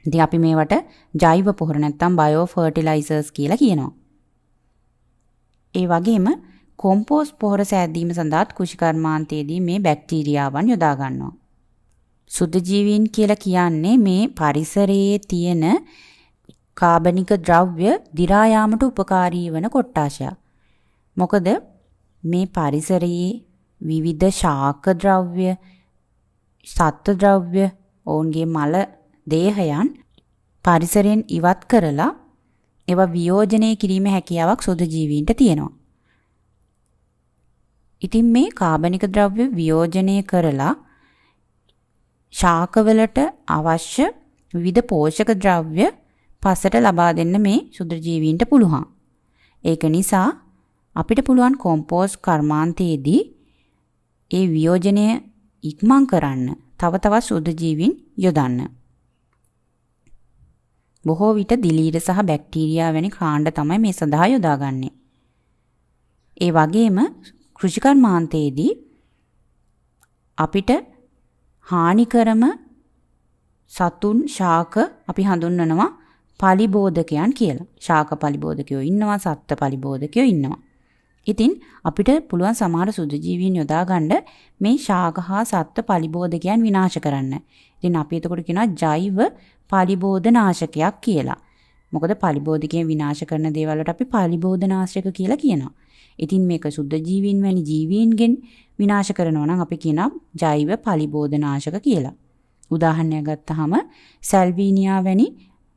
ඉතින් අපි මේවට ජෛව පොහොර නැත්නම් බයෝ ෆර්ටිලයිසර්ස් කියලා කියනවා. ඒ වගේම කොම්පෝස්ට් පොහොර සෑදීම සඳහාත් කෘෂිකර්මාන්තයේදී මේ බැක්ටීරියාවන් යොදා ගන්නවා. සුදු ජීවීන් කියලා කියන්නේ මේ පරිසරයේ තියෙන කාබනික ද්‍රව්‍ය දි รา යාමට උපකාරී වන කොට්ටාශයක්. මොකද මේ පරිසරයේ විවිධ ශාක ද්‍රව්‍ය, සත්ත්ව ද්‍රව්‍ය, ඔවුන්ගේ මල දේහයන් පරිසරයෙන් ඉවත් කරලා ඒවා වියෝජනය කිරීමේ හැකියාවක් සුදු ජීවීන්ට තියෙනවා. ඉතින් මේ කාබනික ද්‍රව්‍ය වියෝජනය කරලා ශාකවලට අවශ්‍ය විවිධ පෝෂක ද්‍රව්‍ය පසට ලබා දෙන්න මේ සුදු ජීවීන්ට පුළුවන්. ඒක නිසා අපිට පුළුවන් කොම්පෝස්ට් කර්මාන්තයේදී ඒ වියෝජනය ඉක්මන් කරන්න තව තවත් සුදු ජීවීන් යොදන්න. බොහෝ විට දිලීර සහ බැක්ටීරියා වැනි කාණ්ඩ තමයි මේ සඳහා යොදාගන්නේ. ඒ වගේම කෘෂිකර්මාන්තයේදී අපිට හානිකරම සතුන් ශාක අපි හඳුන්වනවා පලිබෝධකයන් කියලා. ශාක පලිබෝධකයෝ ඉන්නවා, සත්ත්ව පලිබෝධකයෝ ඉන්නවා. ඉතින් අපිට පුළුවන් සමහර සුදු ජීවීන් යොදා ගන්න මේ ශාක හා සත්ත්ව පලිබෝධකයන් විනාශ කරන්න. ඉතින් අපි එතකොට කියනවා ජෛව පලිබෝධනාශකයක් කියලා. මොකද පලිබෝධකයන් විනාශ කරන දේවල් වලට අපි පලිබෝධනාශක කියලා කියනවා. ඉතින් මේක සුදු ජීවීන් වැනි ජීවීන්ගෙන් විනාශ කරනවා නම් අපි කියනවා ජෛව පලිබෝධනාශක කියලා. උදාහරණයක් ගත්තාම සල්වීනියා වැනි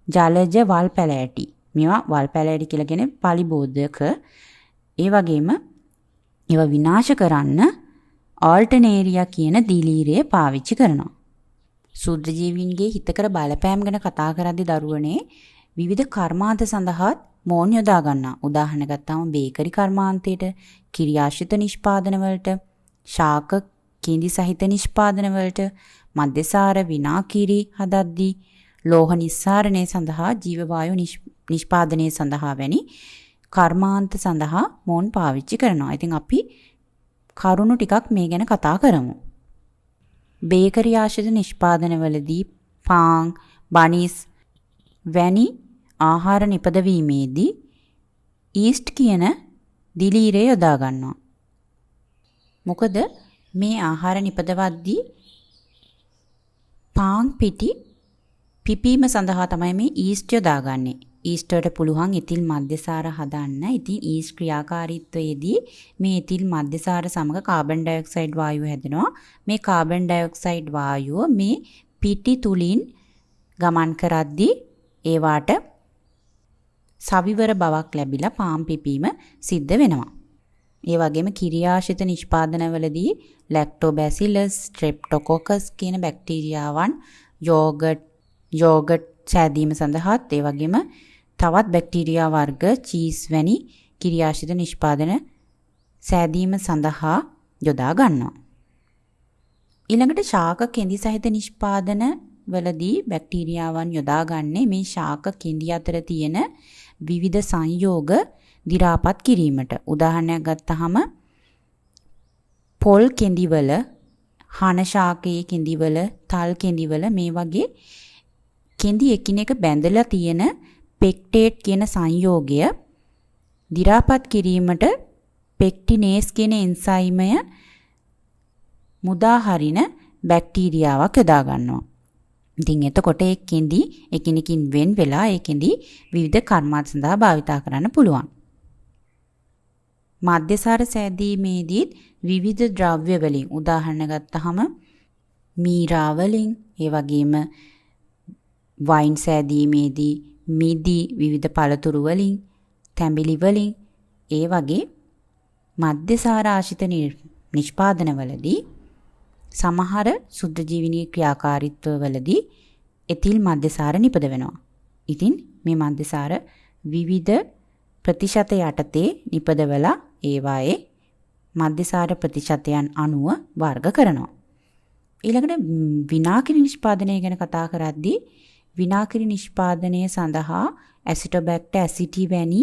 ජලජ වල් පැලෑටි. මේවා වල් පැලෑටි කියලා කියන්නේ පලිබෝධක. ඒ වගේම ඒවා විනාශ කරන්න ආල්ටර්නේරියා කියන දිලීරය පාවිච්චි කරනවා. සුදු ජීවීන්ගේ හිතකර බලපෑම් ගැන කතා කරද්දී දරුවනේ විවිධ කර්මාන්ත සඳහාත් මෝන් යොදා ගන්නවා. උදාහරණ ගත්තාම බේකරි කර්මාන්තයට, කිරි ආශ්‍රිත නිෂ්පාදන වලට, ශාක කිඳි සහිත නිෂ්පාදන වලට, මද්යසාර විනාකිරි හදද්දී, ලෝහ නිස්සාරණය සඳහා, ජීව වායු නිෂ්පාදනය සඳහා වැනි කර්මාන්ත සඳහා මෝන් පාවිච්චි කරනවා. ඉතින් අපි කරුණු ටිකක් මේ ගැන කතා කරමු. බේකරි ආශ්‍රිත නිෂ්පාදනවලදී පාන්, බනිස් වැනි ආහාර නිපදවීමේදී ඊස්ට් කියන දිලීරය යොදා ගන්නවා. මොකද මේ ආහාර නිපදවද්දී පාන් පිටි පිපීම සඳහා තමයි මේ ඊස්ට් යොදාගන්නේ. ඊස්ට් වලට පුළුවන් එතිල් මද්යසාර හදන්න. ඉතින් ඊස්ට් ක්‍රියාකාරීත්වයේදී මේ එතිල් මද්යසාර සමග කාබන් ඩයොක්සයිඩ් වායුව හැදෙනවා. මේ කාබන් ඩයොක්සයිඩ් වායුව මේ පිටි තුලින් ගමන් කරද්දී ඒවාට සවිවර බවක් ලැබිලා පාන් පිපීම සිද්ධ වෙනවා. ඒ වගේම කිරියාශ්‍රිත නිෂ්පාදනවලදී ලැක්ටෝබැසිලස්, ස්ට්‍රෙප්ටොකොකස් කියන බැක්ටීරියාවන් යෝගට් සෑදීම සඳහාත් ඒ වගේම තවත් බැක්ටීරියා වර්ග චීස් වැනි කිරියාශ්‍රිත නිෂ්පාදන සෑදීම සඳහා යොදා ගන්නවා. ඊළඟට ශාක කෙඳි සහිත නිෂ්පාදන වලදී බැක්ටීරියාවන් යොදාගන්නේ මේ ශාක කෙඳි අතර තියෙන විවිධ සංයෝග දි รา පත් කිරීමට. උදාහරණයක් ගත්තහම පොල් කෙඳිවල, හන ශාකයේ කෙඳිවල, තල් කෙඳිවල මේ වගේ කෙඳි එකිනෙක බැඳලා තියෙන පෙක්ටේට් කියන සංයෝගය දි รา පත් කිරීමට පෙක්ටිනේස් කියන එන්සයිමය මුදා හරින බැක්ටීරියාවක් යොදා ගන්නවා. ඉතින් එතකොට ඒ කෙඳි එකිනෙකින් වෙන් වෙලා ඒ කෙඳි විවිධ කර්මාන්ත සඳහා භාවිතා කරන්න පුළුවන්. මධ්‍යසාර සෑදීමේදී විවිධ ද්‍රව්‍ය වලින් උදාහරණ ගත්තහම මීරා වලින්, ඒ වගේම වයින් සෑදීමේදී මිදි විවිධ පළතුරු වලින්, තැඹිලි වලින්, ඒ වගේ මධ්‍යසාර ආශ්‍රිත නිෂ්පාදනවලදී සමහර සුද්ධජීවිනී ක්‍රියාකාරීත්වවලදී එතිල් මධ්‍යසාර නිපද වෙනවා. ඉතින් මේ මධ්‍යසාර විවිධ ප්‍රතිශත යටතේ නිපදවලා ඒවායේ මධ්‍යසාර ප්‍රතිශතයන් අනුව වර්ග කරනවා. ඊළඟට විනාකිරි නිෂ්පාදනය ගැන කතා කරද්දී විනාකිරි නිෂ්පාදනය සඳහා ඇසිටෝබැක්ටර් ඇසිටි වැනි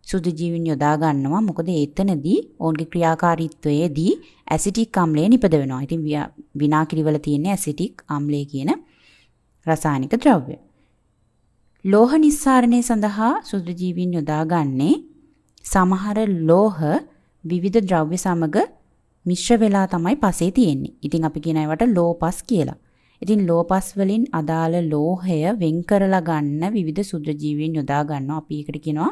සුදුජීවින් යොදා ගන්නවා. මොකද එතනදී ඔවුන්ගේ ක්‍රියාකාරීත්වයේදී ඇසිටික් අම්ලය නිපද වෙනවා. ඉතින් විනාකිරි වල තියෙන ඇසිටික් අම්ලය කියන රසායනික ද්‍රව්‍ය. ලෝහ නිස්සාරණය සඳහා සුදුජීවින් යොදා ගන්නේ සමහර ලෝහ විවිධ ද්‍රව්‍ය සමග මිශ්‍ර වෙලා තමයි පසේ තියෙන්නේ. ඉතින් අපි කියන ඒවට ලෝපස් කියලා. ඉතින් ලෝපස් වලින් අදාළ ලෝහය වෙන් කරලා ගන්න විවිධ සුද්ධජීවීන් යොදා ගන්නවා. අපි ඒකට කියනවා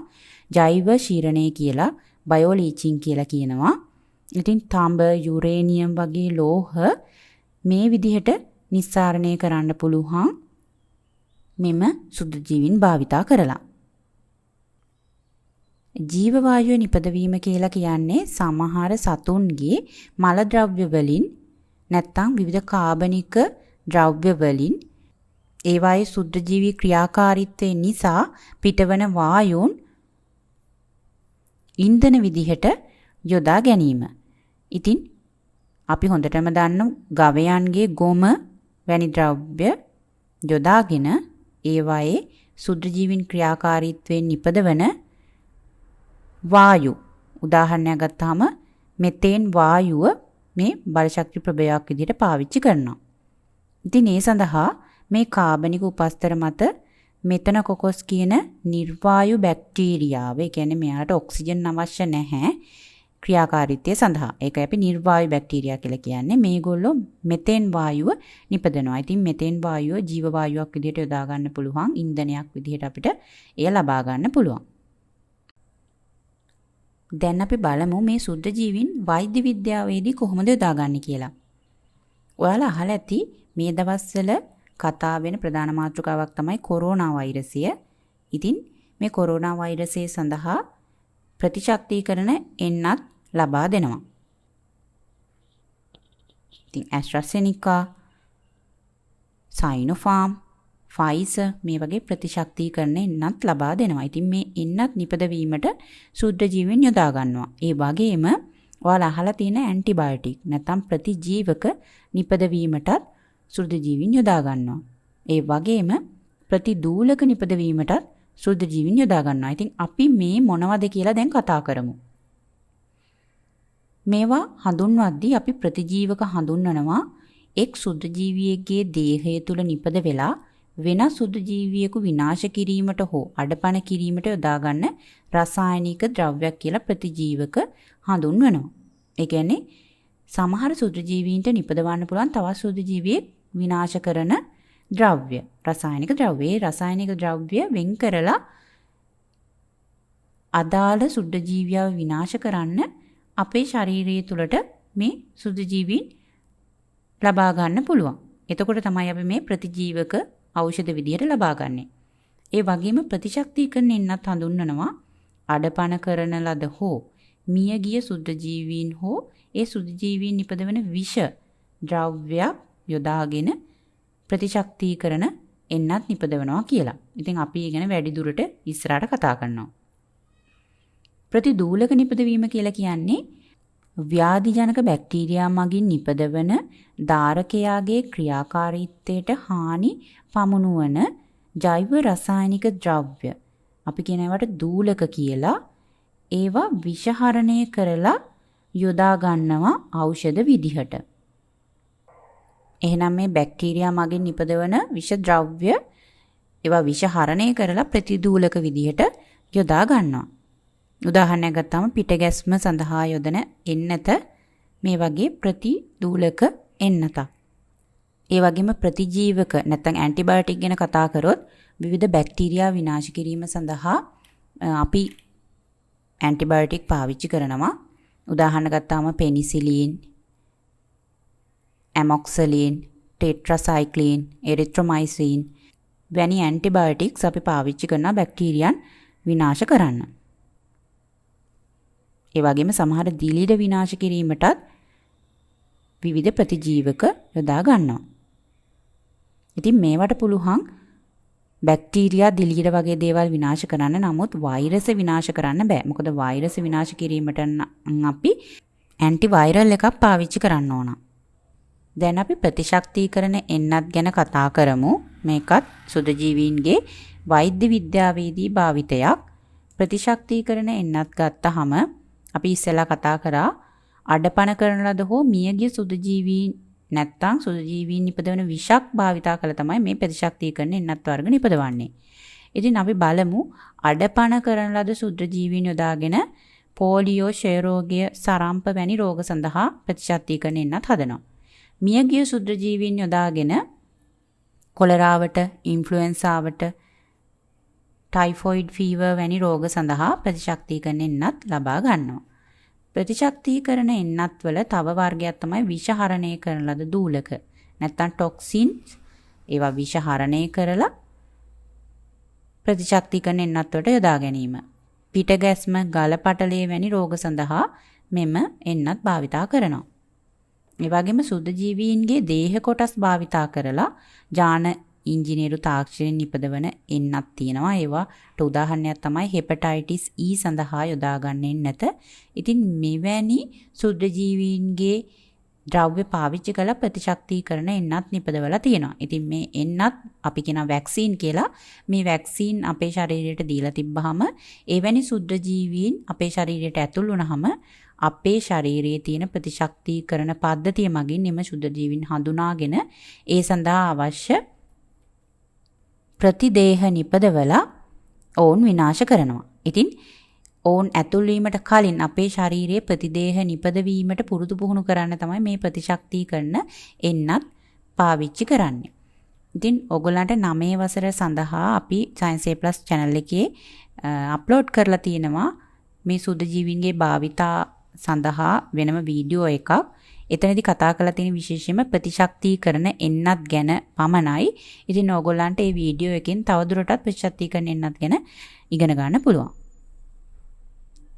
ජෛව ශීරණය කියලා, බයෝ ලීචින් කියලා කියනවා. ඉතින් තාඹ, යුරේනියම් වගේ ලෝහ මේ විදිහට නිස්සාරණය කරන්න පුළුවන් මෙම සුද්ධජීවීන් භාවිතා කරලා. ජීව වායුව නිපදවීම කියලා කියන්නේ සමහර සතුන්ගේ මල ද්‍රව්‍ය වලින් නැත්නම් විවිධ කාබනික ද්‍රව්‍ය වලින් ඒවායේ සුද්ධජීවී ක්‍රියාකාරීත්වය නිසා පිටවන වායුන් ඉන්ධන විදිහට යොදා ගැනීම. ඉතින් අපි හොඳටම දන්න ගවයන්ගේ ගොම වැනි ද්‍රව්‍ය යොදාගෙන ඒවායේ සුද්ධජීවීන් ක්‍රියාකාරීත්වයෙන් නිපදවන වායු උදාහරණයක් ගත්තාම මෙතේන් වායුව මේ බලශක්ති ප්‍රභවයක් විදිහට පාවිච්චි කරනවා. ඉතින් ඒ සඳහා මේ කාබනික උපස්තර මත මෙතනකොකොස් කියන නිර්වායු බැක්ටීරියාව, ඒ කියන්නේ මෙයාට ඔක්සිජන් අවශ්‍ය නැහැ ක්‍රියාකාරීත්වය සඳහා. ඒකයි අපි නිර්වායු බැක්ටීරියා කියලා කියන්නේ. මේගොල්ලෝ මෙතේන් වායුව නිපදනවා. ඉතින් මෙතේන් වායුව ජීව වායුවක් විදිහට යොදා ගන්න පුළුවන්, ඉන්ධනයක් විදිහට අපිට එය ලබා ගන්න පුළුවන්. දැන් අපි බලමු මේ සුද්ධජීවීන් වෛද්‍ය විද්‍යාවේදී කොහොමද යොදාගන්නේ කියලා. ඔයාලා අහලා ඇති මේ දවස්වල කතා වෙන ප්‍රධාන මාතෘකාවක් තමයි කොරෝනා වෛරසය. ඉතින් මේ කොරෝනා වෛරසය සඳහා ප්‍රතිශක්තිකරණ එන්නත් ලබා දෙනවා. ඉතින් ඇස්ට්‍රාසෙනිකා, සයිනෝෆාම්, ෆයිසර් මේ වගේ ප්‍රතිශක්තිකරණ එන්නත් ලබා දෙනවා. ඉතින් මේ එන්නත් නිපදවීමට සුද්ධජීවීන් යොදා ගන්නවා. ඒ වගේම ඔයාලා අහලා තියෙන ඇන්ටිබයොටික් නැත්නම් ප්‍රතිජීවක නිපදවීමටත් සුද්ධජීවීන් යොදා ගන්නවා. ඒ වගේම ප්‍රතිදූලක නිපදවීමටත් සුද්ධජීවීන් යොදා ගන්නවා. ඉතින් අපි මේ මොනවද කියලා දැන් කතා කරමු. මේවා හඳුන්වද්දී අපි ප්‍රතිජීවක හඳුන්වනවා එක් සුද්ධජීවියෙකුගේ දේහය තුල නිපද වෙලා වෙනස් සුද්ධජීවියෙකු විනාශ කිරීමට හෝ අඩපණ කිරීමට යොදා ගන්න රසායනික ද්‍රව්‍යයක් කියලා ප්‍රතිජීවක හඳුන්වනවා. ඒ කියන්නේ සමහර සුද්ධජීවීන්ට නිපදවන්න පුළුවන් තවත් සුද්ධජීවියෙක් විනාශ කරන ද්‍රව්‍ය, රසායනික ද්‍රව්‍ය. රසායනික ද්‍රව්‍ය වෙන් කරලා අදාළ සුද්ධජීවියව විනාශ කරන්න අපේ ශරීරය තුළට මේ සුද්ධජීවීන් ලබා ගන්න පුළුවන්. එතකොට තමයි අපි මේ ප්‍රතිජීවක ඖෂධ විදියට ලබා ගන්නෙ. ඒ වගේම ප්‍රතිශක්තිකරණ එන්නත් හඳුන්වනවා අඩපණ කරන ලද හෝ මියගිය සුද්ධජීවීන් හෝ ඒ සුද්ධජීවීන් නිපදවන විෂ ද්‍රව්‍යයක් යොදාගෙන ප්‍රතිශක්තිකරණ එන්නත් නිපදවනවා කියලා. ඉතින් අපි ඉගෙන වැඩි දුරට ඉස්සරහට කතා කරනවා. ප්‍රතිදූලක නිපදවීම කියලා කියන්නේ ව්‍යාධිජනක බැක්ටීරියා මගින් නිපදවන ධාරකයාගේ ක්‍රියාකාරීත්වයට හානි පමුණුවන ජෛව රසායනික ද්‍රව්‍ය අපි කියන ඒවාට දූලක කියලා ඒවා විෂහරණය කරලා යොදා ගන්නවා ඖෂධ විදිහට. එහෙනම් මේ බැක්ටීරියා මගින් නිපදවන විෂ ද්‍රව්‍ය ඒවා විෂහරණය කරලා ප්‍රතිදූලක විදිහට යොදා ගන්නවා. උදාහරණයක් ගත්තාම පිටගැස්ම සඳහා යොදන එන්නත මේ වගේ ප්‍රතිදූලක එන්නතක්. ඒ වගේම ප්‍රතිජීවක නැත්නම් ඇන්ටිබයොටික් ගැන කතා කරොත් විවිධ බැක්ටීරියා විනාශ කිරීම සඳහා අපි ඇන්ටිබයොටික් පාවිච්චි කරනවා. උදාහරණ ගත්තාම පෙනිසිලින්, ඇමොක්සලින්, ටෙට්‍රාසයික්ලින්, එරිත්‍රොමයිසින් වැනි ඇන්ටිබයොටික්ස් අපි පාවිච්චි කරනවා බැක්ටීරියන් විනාශ කරන්න. ඒ වගේම සමහර දිලීර විනාශ කිරීමටත් විවිධ ප්‍රතිජීවක යොදා ගන්නවා. ඉතින් මේවට පුළුවන් බැක්ටීරියා දිලීර වගේ දේවල් විනාශ කරන්න. නමුත් වෛරස් විනාශ කරන්න බෑ. මොකද වෛරස් විනාශ කිරීමට අපි ඇන්ටිවයිරල් එකක් පාවිච්චි කරන්න ඕන. දැන් අපි ප්‍රතිශක්තිකරණ එන්නත් ගැන කතා කරමු. මේකත් සුදජීවීන්ගේ වෛද්‍ය විද්‍යාවේදී භාවිතයක්. ප්‍රතිශක්තිකරණ එන්නත් ගත්තහම අපි ඉස්සෙල්ලා කතා කරා අඩපණ කරන ලද හෝ මියගිය සුදජීවීන් නැත්තම් සුදජීවීන් නිපදවන විෂක් භාවිතා කළ තමයි මේ ප්‍රතිශක්තිකරණ එන්නත් වර්ග නිපදවන්නේ. ඉතින් අපි බලමු අඩපණ කරන ලද සුදජීවීන් යොදාගෙන පෝලියෝ, ක්ෂය රෝගය, සරම්ප වැනි රෝග සඳහා ප්‍රතිශක්තිකරණ එන්නත් හදනවා. මියගිය සුදජීවීන් යොදාගෙන කොලරාවට, ඉන්ෆ්ලුවෙන්සාවට, ටයිෆොයිඩ් ෆීවර් වැනි රෝග සඳහා ප්‍රතිශක්තිකරණ එන්නත් ලබා ගන්නවා. ප්‍රතිශක්තිකරණ එන්නත් වල තව වර්ගයක් තමයි විෂහරණය කරන ලද දූලක. නැත්තම් ටොක්සින්ස් ඒවා විෂහරණය කරලා ප්‍රතිශක්තිකරණ එන්නත් වලට යොදා ගැනීම. පිටගැස්ම, ගලපටලේ වැනි රෝග සඳහා මෙම එන්නත් භාවිතා කරනවා. ඒ වගේම සුදජීවීන්ගේ දේහ කොටස් භාවිතා කරලා ජාන ඉංජිනේරු තාක්ෂණයෙන් නිපදවන එන්නත් තියෙනවා. ඒවාට උදාහරණයක් තමයි හෙපටයිටිස් E සඳහා යොදා ගන්න නැත. ඉතින් මෙවැනි සුදජීවීන්ගේ ද්‍රව්‍ය පාවිච්චි කළ ප්‍රතිශක්තිකරණ එන්නත් නිපදවලා තියෙනවා. ඉතින් මේ එන්නත් අපි කියන වැක්සින් කියලා. මේ වැක්සින් අපේ ශරීරයට දීලා තිබ්බහම එවැනි සුදජීවීන් අපේ ශරීරයට ඇතුල් වුණාම අපේ ශරීරයේ තියෙන ප්‍රතිශක්තිකරණ පද්ධතිය මගින් එම සුදජීවීන් හඳුනාගෙන ඒ සඳහා අවශ්‍ය ප්‍රතිදේහ නිපදවලා ඔවුන් විනාශ කරනවා. ඉතින් ඔවුන් ඇතුල් වීමට කලින් අපේ ශරීරයේ ප්‍රතිදේහ නිපදවීමට පුරුදු පුහුණු කරන්න තමයි මේ ප්‍රතිශක්තිකරණ එන්නත් පාවිච්චි කරන්නේ. ඉතින් ඔයගොල්ලන්ට 9 වසර සඳහා අපි Science A+ channel එකේ අප්ලෝඩ් කරලා තියෙනවා මේ සුදජීවීන්ගේ භාවිතා සඳහා වෙනම වීඩියෝ එකක්. එතනදී කතා කරලා තියෙන විශේෂයෙන්ම ප්‍රතිශක්තිකරණ එන්නත් ගැන පමණයි. ඉතින් ඕගොල්ලන්ට මේ වීඩියෝ එකෙන් තවදුරටත් ප්‍රතිශක්තිකරණ එන්නත් ගැන ඉගෙන ගන්න පුළුවන්.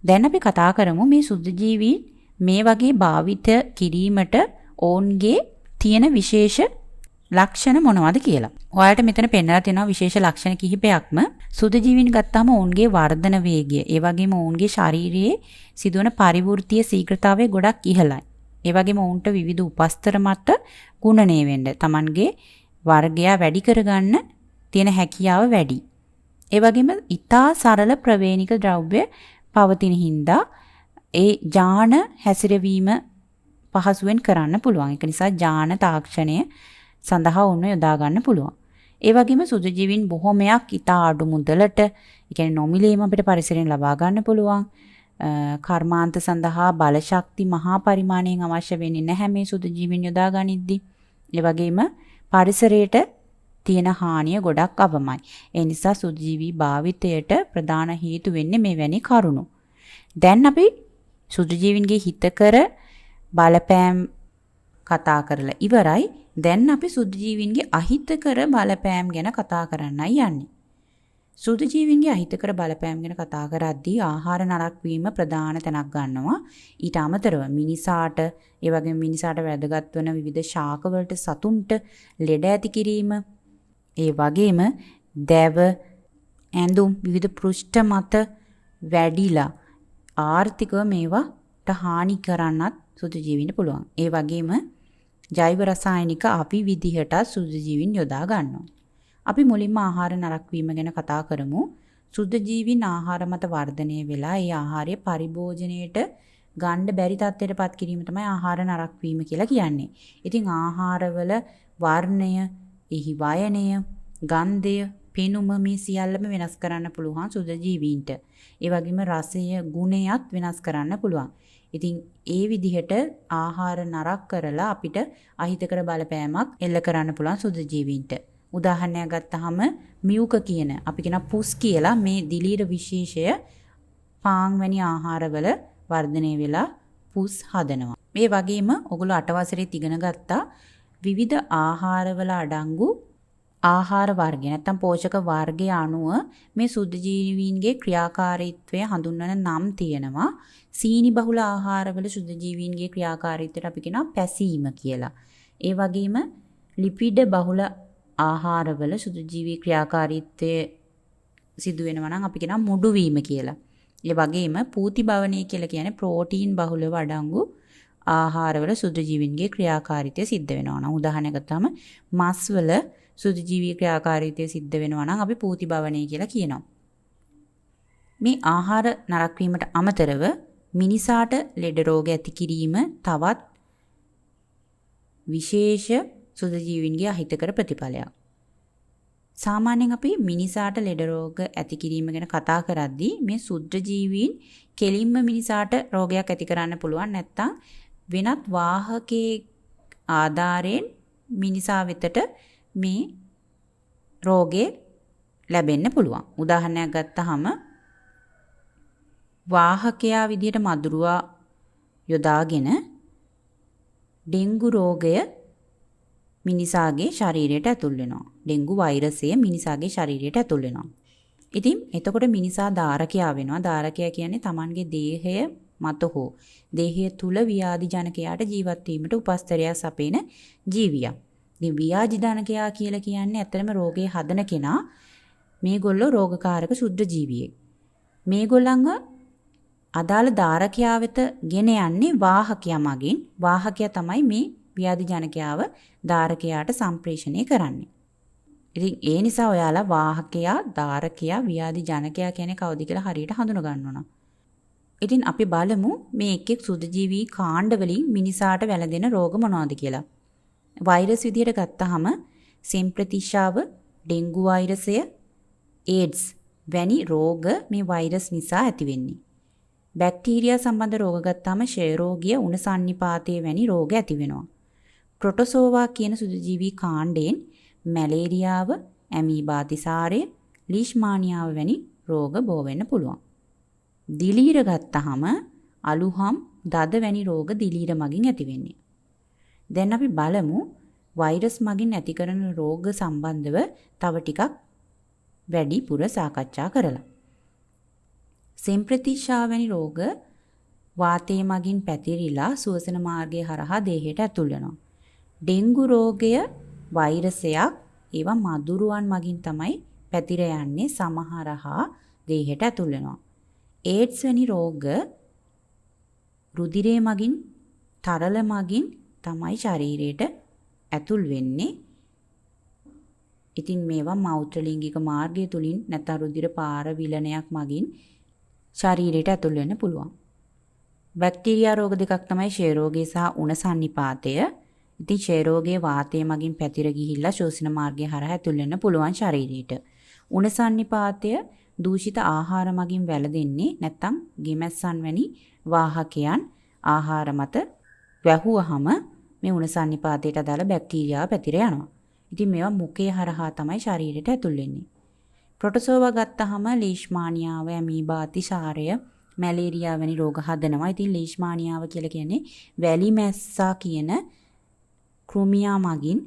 දැන් අපි කතා කරමු මේ සුදජීවීන් මේ වගේ භාවිත කිරීමට ඔවුන්ගේ තියෙන විශේෂ ලක්ෂණ මොනවද කියලා. ඔයාලට මෙතන පෙන්නලා තියෙනවා විශේෂ ලක්ෂණ කිහිපයක්ම. සුදජීවීන් ගත්තාම ඔවුන්ගේ වර්ධන වේගය, ඒ වගේම ඔවුන්ගේ ශරීරයේ සිදුවන පරිවෘත්තීය ශීඝ්‍රතාවය ගොඩක් ඉහළයි. ඒ වගේම ඔවුන්ට විවිධ උපස්තර මත ගුණණය වෙන්න තමන්ගේ වර්ගය වැඩි කරගන්න තියෙන හැකියාව වැඩි. ඒ වගේම ඊටා සරල ප්‍රවේණික ද්‍රව්‍ය පවතින හින්දා ඒ ජාන හැසිරවීම පහසුවෙන් කරන්න පුළුවන්. ඒක නිසා ජාන තාක්ෂණය සඳහා ඔන්න යොදා ගන්න පුළුවන්. ඒ වගේම සුදජීවීන් බොහොමයක් ඊටා අඩු මුදලට, ඒ කියන්නේ නොමිලේම අපිට පරිසරයෙන් ලබා ගන්න පුළුවන්. කර්මාන්ත සඳහා බලශක්ති මහා පරිමාණයෙන් අවශ්‍ය වෙන්නේ නැහැ මේ සුදජීවීන් යොදා ගනිද්දී. ඒ වගේම පරිසරයට තියෙන හානිය ගොඩක් අවමයි. ඒ නිසා සුදජීවී භාවිතයට ප්‍රධාන හේතු වෙන්නේ මෙවැනි කරුණු. දැන් අපි සුදජීවීන්ගේ හිතකර බලපෑම් කතා කරලා ඉවරයි. දැන් අපි සුදජීවීන්ගේ අහිතකර බලපෑම් ගැන කතා කරන්නයි යන්නේ. සුදජීවීන්ගේ අහිතකර බලපෑම් ගැන කතා කරද්දී ආහාර නරක වීම ප්‍රධාන තැනක් ගන්නවා. ඊට අමතරව මිනිසාට, ඒ වගේම මිනිසාට වැදගත් වන විවිධ ශාක වලට සතුන්ට ලෙඩ ඇති කිරීම, ඒ වගේම දැව, ඇඳුම් විවිධ පෘෂ්ඨ මත වැඩිලා ආර්ථිකව මේවා හානි කරන්නත් සුදු ජීවීන්ට පුළුවන්. ඒ වගේම ජෛව රසායනික අපි විදිහට සුදු ජීවීන් යොදා ගන්නවා. අපි මුලින්ම ආහාර නරක වීම ගැන කතා කරමු. සුදු ජීවීන් ආහාර මත වර්ධනය වෙලා ඒ ආහාරය පරිභෝජනයේට ගන්න බැරි තත්ත්වයටපත් කිරීම තමයි ආහාර නරක වීම කියලා කියන්නේ. ඉතින් ආහාරවල වර්ණය, එහි වයනය, ගන්ධය, පෙනුම මේ සියල්ලම වෙනස් කරන්න පුළුවන් සුදු ජීවීන්ට. ඒ වගේම රසය, ගුණයත් වෙනස් කරන්න පුළුවන්. ඉතින් ඒ විදිහට ආහාර නරක කරලා අපිට අහිතකර බලපෑමක් එල්ල කරන්න පුළුවන් සුදු ජීවීන්ට. උදාහරණයක් ගත්තාම මියුක කියන අපි කියන පුස් කියලා මේ දිලීර විශේෂය පාන් වැනි ආහාරවල වර්ධනය වෙලා පුස් හදනවා. මේ වගේම ඔගොල්ලෝ 8 වසරේ ඉගෙන ගත්තා විවිධ ආහාරවල අඩංගු ආහාර වර්ග නැත්නම් පෝෂක වර්ගයේ අණුව මේ සුදු ජීවීන්ගේ ක්‍රියාකාරීත්වය හඳුන්වන නම් තියෙනවා. සීනි බහුල ආහාරවල සුදු ජීවීන්ගේ ක්‍රියාකාරීත්වයට අපි කියනවා පැසීම කියලා. ඒ වගේම ලිපිඩ බහුල ආහාරවල සුදු ජීවී ක්‍රියාකාරීත්වය සිදු වෙනවා නම් අපි කියනවා මුඩු වීම කියලා. ඒ වගේම පූති භවනය කියලා කියන්නේ ප්‍රෝටීන් බහුලව අඩංගු ආහාරවල සුදු ජීවීන්ගේ ක්‍රියාකාරීත්වය සිද්ධ වෙනවා නම් උදාහරණයක් ගත්තාම මස් වල සුදු ජීවී ක්‍රියාකාරීත්වය සිද්ධ වෙනවා නම් අපි පූති භවනය කියලා කියනවා. මේ ආහාර නරක වීමට අමතරව මිනිසාට ලෙඩ රෝග ඇති කිරීම තවත් විශේෂ සුදු ජීවීන්ගේ අහිතකර ප්‍රතිඵලයක්. සාමාන්‍යයෙන් අපි මිනිසාට ලෙඩ රෝග ඇති කිරීම ගැන කතා කරද්දී මේ සුදු ජීවීන් කෙලින්ම මිනිසාට රෝගයක් ඇති කරන්න පුළුවන් නැත්නම් වෙනත් වාහකයේ ආධාරයෙන් මිනිසා වෙතට මේ රෝගේ ලැබෙන්න පුළුවන්. උදාහරණයක් ගත්තාම වාහකයා විදිහට මදුරුවා යොදාගෙන ඩෙන්ගු රෝගය මිනිසාගේ ශරීරයට ඇතුල් වෙනවා. ඩෙන්ගු වෛරසය මිනිසාගේ ශරීරයට ඇතුල් වෙනවා. ඉතින් එතකොට මිනිසා ධාරකයා වෙනවා. ධාරකයා කියන්නේ Tamanගේ දේහය මත හෝ දේහය තුල ව්‍යාධි ජනකයාට ජීවත් වීමට උපස්තරයක් සපේන ජීවියක්. ඉතින් ව්‍යාධි ජනකයා කියලා කියන්නේ ඇත්තටම රෝගේ හදන කෙනා. මේගොල්ලෝ රෝගකාරක සුද්ධ ජීවියෙක්. මේගොල්ලන්ව අදාළ ධාරකයා වෙත ගෙන යන්නේ වාහකයා මගින්. වාහකයා තමයි මේ ව්‍යාධි ජනකයාව ධාරකයාට සම්ප්‍රේෂණය කරන්නේ. ඉතින් ඒ නිසා ඔයාලා වාහකයා, ධාරකයා, ව්‍යාධි ජනකයා කියන්නේ කවුද කියලා හරියට හඳුන ගන්න ඕන. ඉතින් අපි බලමු මේ එක් එක් සුදු ජීවී කාණ්ඩ වලින් මිනිසාට වැළඳෙන රෝග මොනවද කියලා. වෛරස් විදියට ගත්තාම සෙම්ප්‍රතිශාව, ඩෙන්ගු වෛරසය, ඒඩ්ස් වැනි රෝග මේ වෛරස් නිසා ඇති වෙන්නේ. බැක්ටීරියා සම්බන්ධ රෝග ගත්තාම ක්ෂය රෝගය, උණ සන්නිපාතය වැනි රෝග ඇති වෙනවා. ප්‍රොටෝසෝවා කියන සුදු ජීවී කාණ්ඩයෙන් මැලේරියාව, ඇමීබාතිසාරය, ලීෂ්මානියාව වැනි රෝග බෝ වෙන්න පුළුවන්. දිලීර ගත්තාම අලුහම්, දද වැනි රෝග දිලීර මගින් ඇති වෙන්නේ. දැන් අපි බලමු වෛරස් මගින් ඇති කරන රෝග සම්බන්ධව තව ටිකක් වැඩිපුර සාකච්ඡා කරලා. සෙම්ප්‍රතිශා වැනි රෝග වාතය මගින් පැතිරිලා සුවසන මාර්ගය හරහා දේහයට ඇතුල් වෙනවා. ඩෙන්ගු රෝගය වෛරසයක්, ඒවා මදුරුවන් මගින් තමයි පැතිර යන්නේ, සමහරහා දේහයට ඇතුල් වෙනවා. ඒඩ්ස් වැනි රෝග රුධිරය මගින්, තරල මගින් තමයි ශරීරයට ඇතුල් වෙන්නේ. ඉතින් මේවා මෞත්‍රලිංගික මාර්ගය තුලින් නැත්නම් රුධිර පාර විලනයක් මගින් ශරීරයට ඇතුල් වෙන්න පුළුවන්. බැක්ටීරියා රෝග දෙකක් තමයි ක්ෂය රෝගය සහ උණ සන්නිපාතය. ඉතින් ක්ෂය රෝගයේ වාතය මගින් පැතිර ගිහිල්ලා ශෝෂණ මාර්ගය හරහා ඇතුල් වෙන්න පුළුවන් ශරීරයට. උණ සන්නිපාතය දූෂිත ආහාර මගින් වැළඳෙන්නේ නැත්නම් ගෙමැස්සන් වැනි වාහකයන් ආහාර මත වැහුවහම මේ උණ සන්නිපාතයට අදාළ බැක්ටීරියාව පැතිර යනවා. ඉතින් මේවා මුඛය හරහා තමයි ශරීරයට ඇතුල් වෙන්නේ. ප්‍රොටෝසෝවා ගත්තාම ලීෂ්මානියාව, ඇමීබාතිසාරය, මැලේරියා වැනි රෝග හදනවා. ඉතින් ලීෂ්මානියාව කියලා කියන්නේ වැලි මැස්සා කියන කෘමියා මගින්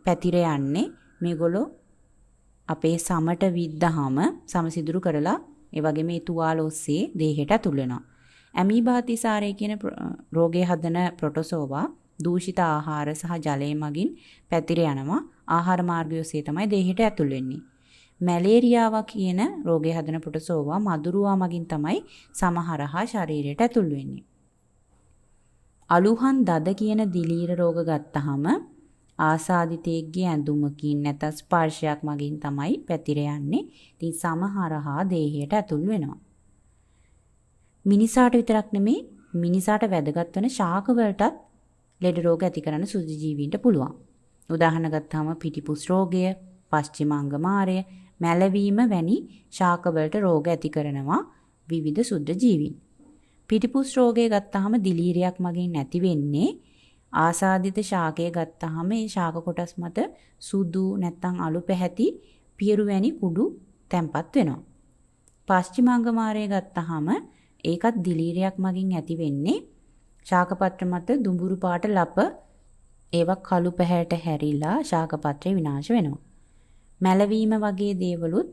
පැතිර යන්නේ. මේගොල්ලෝ අපේ සමට විද්දාම සමසිදුරු කරලා ඒ වගේ මේ තුවාල ඔස්සේ දේහයට ඇතුල් වෙනවා. ඇමීබාතිසාරය කියන රෝගය හදන ප්‍රොටෝසෝවා දූෂිත ආහාර සහ ජලය මගින් පැතිර යනවා. ආහාර මාර්ගය ඔස්සේ තමයි දේහයට ඇතුල් වෙන්නේ. මැලේරියාව කියන රෝගය හදන ප්‍රොටෝසෝවා මදුරුවා මගින් තමයි සමහරහා ශරීරයට ඇතුල් වෙන්නේ. අලුහන් දද කියන දිලීර රෝග ගත්තහම ආසාදිතයෙක්ගේ ඇඳුමකින් නැත්නම් ස්පර්ශයක් මගින් තමයි පැතිර යන්නේ. ඉතින් සමහරහා දේහයට ඇතුල් වෙනවා. මිනිසාට විතරක් නෙමේ මිනිසාට වැදගත් වෙන ශාක වලටත් ලෙඩ රෝග ඇති කරන්න සුදු ජීවීන්ට පුළුවන්. උදාහරණ ගත්තාම පිටිපුස් රෝගය, පශ්චිමාංග මාරය, මැලවීම වැනි ශාක වලට රෝග ඇති කරනවා විවිධ සුද්ධ ජීවීන්. පිටිපුස් රෝගය ගත්තාම දිලීරයක් මගින් නැති වෙන්නේ ආසාදිත ශාකය ගත්තාම මේ ශාක කොටස් මත සුදු නැත්නම් අලු පැහැති පියරු වැනි කුඩු තැම්පත් වෙනවා. පශ්චිමාංග මාරය ගත්තාම ඒකත් දිලීරයක් මගින් ඇති වෙන්නේ ශාකපත්‍ර මත දුඹුරු පාට ලප ඒවා කළු පැහැයට හැරිලා ශාකපත්‍රය විනාශ වෙනවා. මැලවීම වගේ දේවලුත්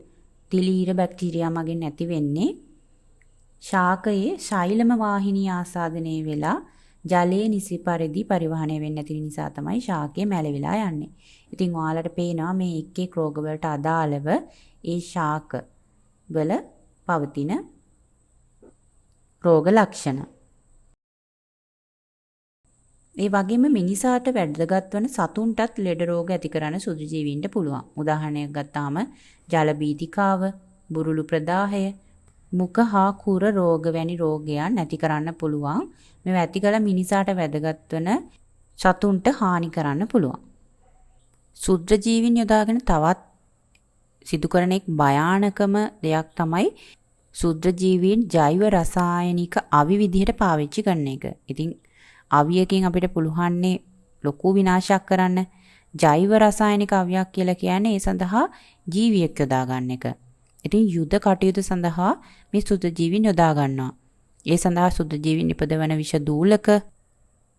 දිලීර බැක්ටීරියා මගින් ඇති වෙන්නේ ශාකයේ ශෛලම වාහිනී ආසාදනය වෙලා ජලයේ නිසි පරිදි පරිවහණය වෙන්නේ නැති නිසා තමයි ශාකය මැලවිලා යන්නේ. ඉතින් ඔයාලට පේනවා මේ එක් එක් රෝග වලට අදාළව ඒ ශාක වල පවතින රෝග ලක්ෂණ. ඒ වගේම මිනිසාට වැදගත් වන සතුන්ටත් ලෙඩ රෝග ඇති කරන සුදු ජීවීන්ට පුළුවන්. උදාහරණයක් ගත්තාම ජල බීතිකාව, බුරුළු ප්‍රදාහය, මුඛ හා කුර රෝග වැනි රෝගයන් නැති කරන්න පුළුවන්. මේවා ඇති කළ මිනිසාට වැදගත් වන සතුන්ට හානි කරන්න පුළුවන්. සුද්ධ ජීවීන් යොදාගෙන තවත් සිදු කරන එක් භයානකම දෙයක් තමයි සුද්ධ ජීවීන් ජෛව රසායනික අවි විදිහට පාවිච්චි කරන එක. ඉතින් අවියකින් අපිට පුළුවන්නේ ලොකු විනාශයක් කරන්න. ජෛව රසායනික අවියක් කියලා කියන්නේ ඒ සඳහා ජීවියෙක් යොදා ගන්න එක. ඉතින් යුද කටයුතු සඳහා මේ සුද්ධ ජීවීන් යොදා ගන්නවා. ඒ සඳහා සුද්ධ ජීවීන් ඉපදවන විෂ දූලක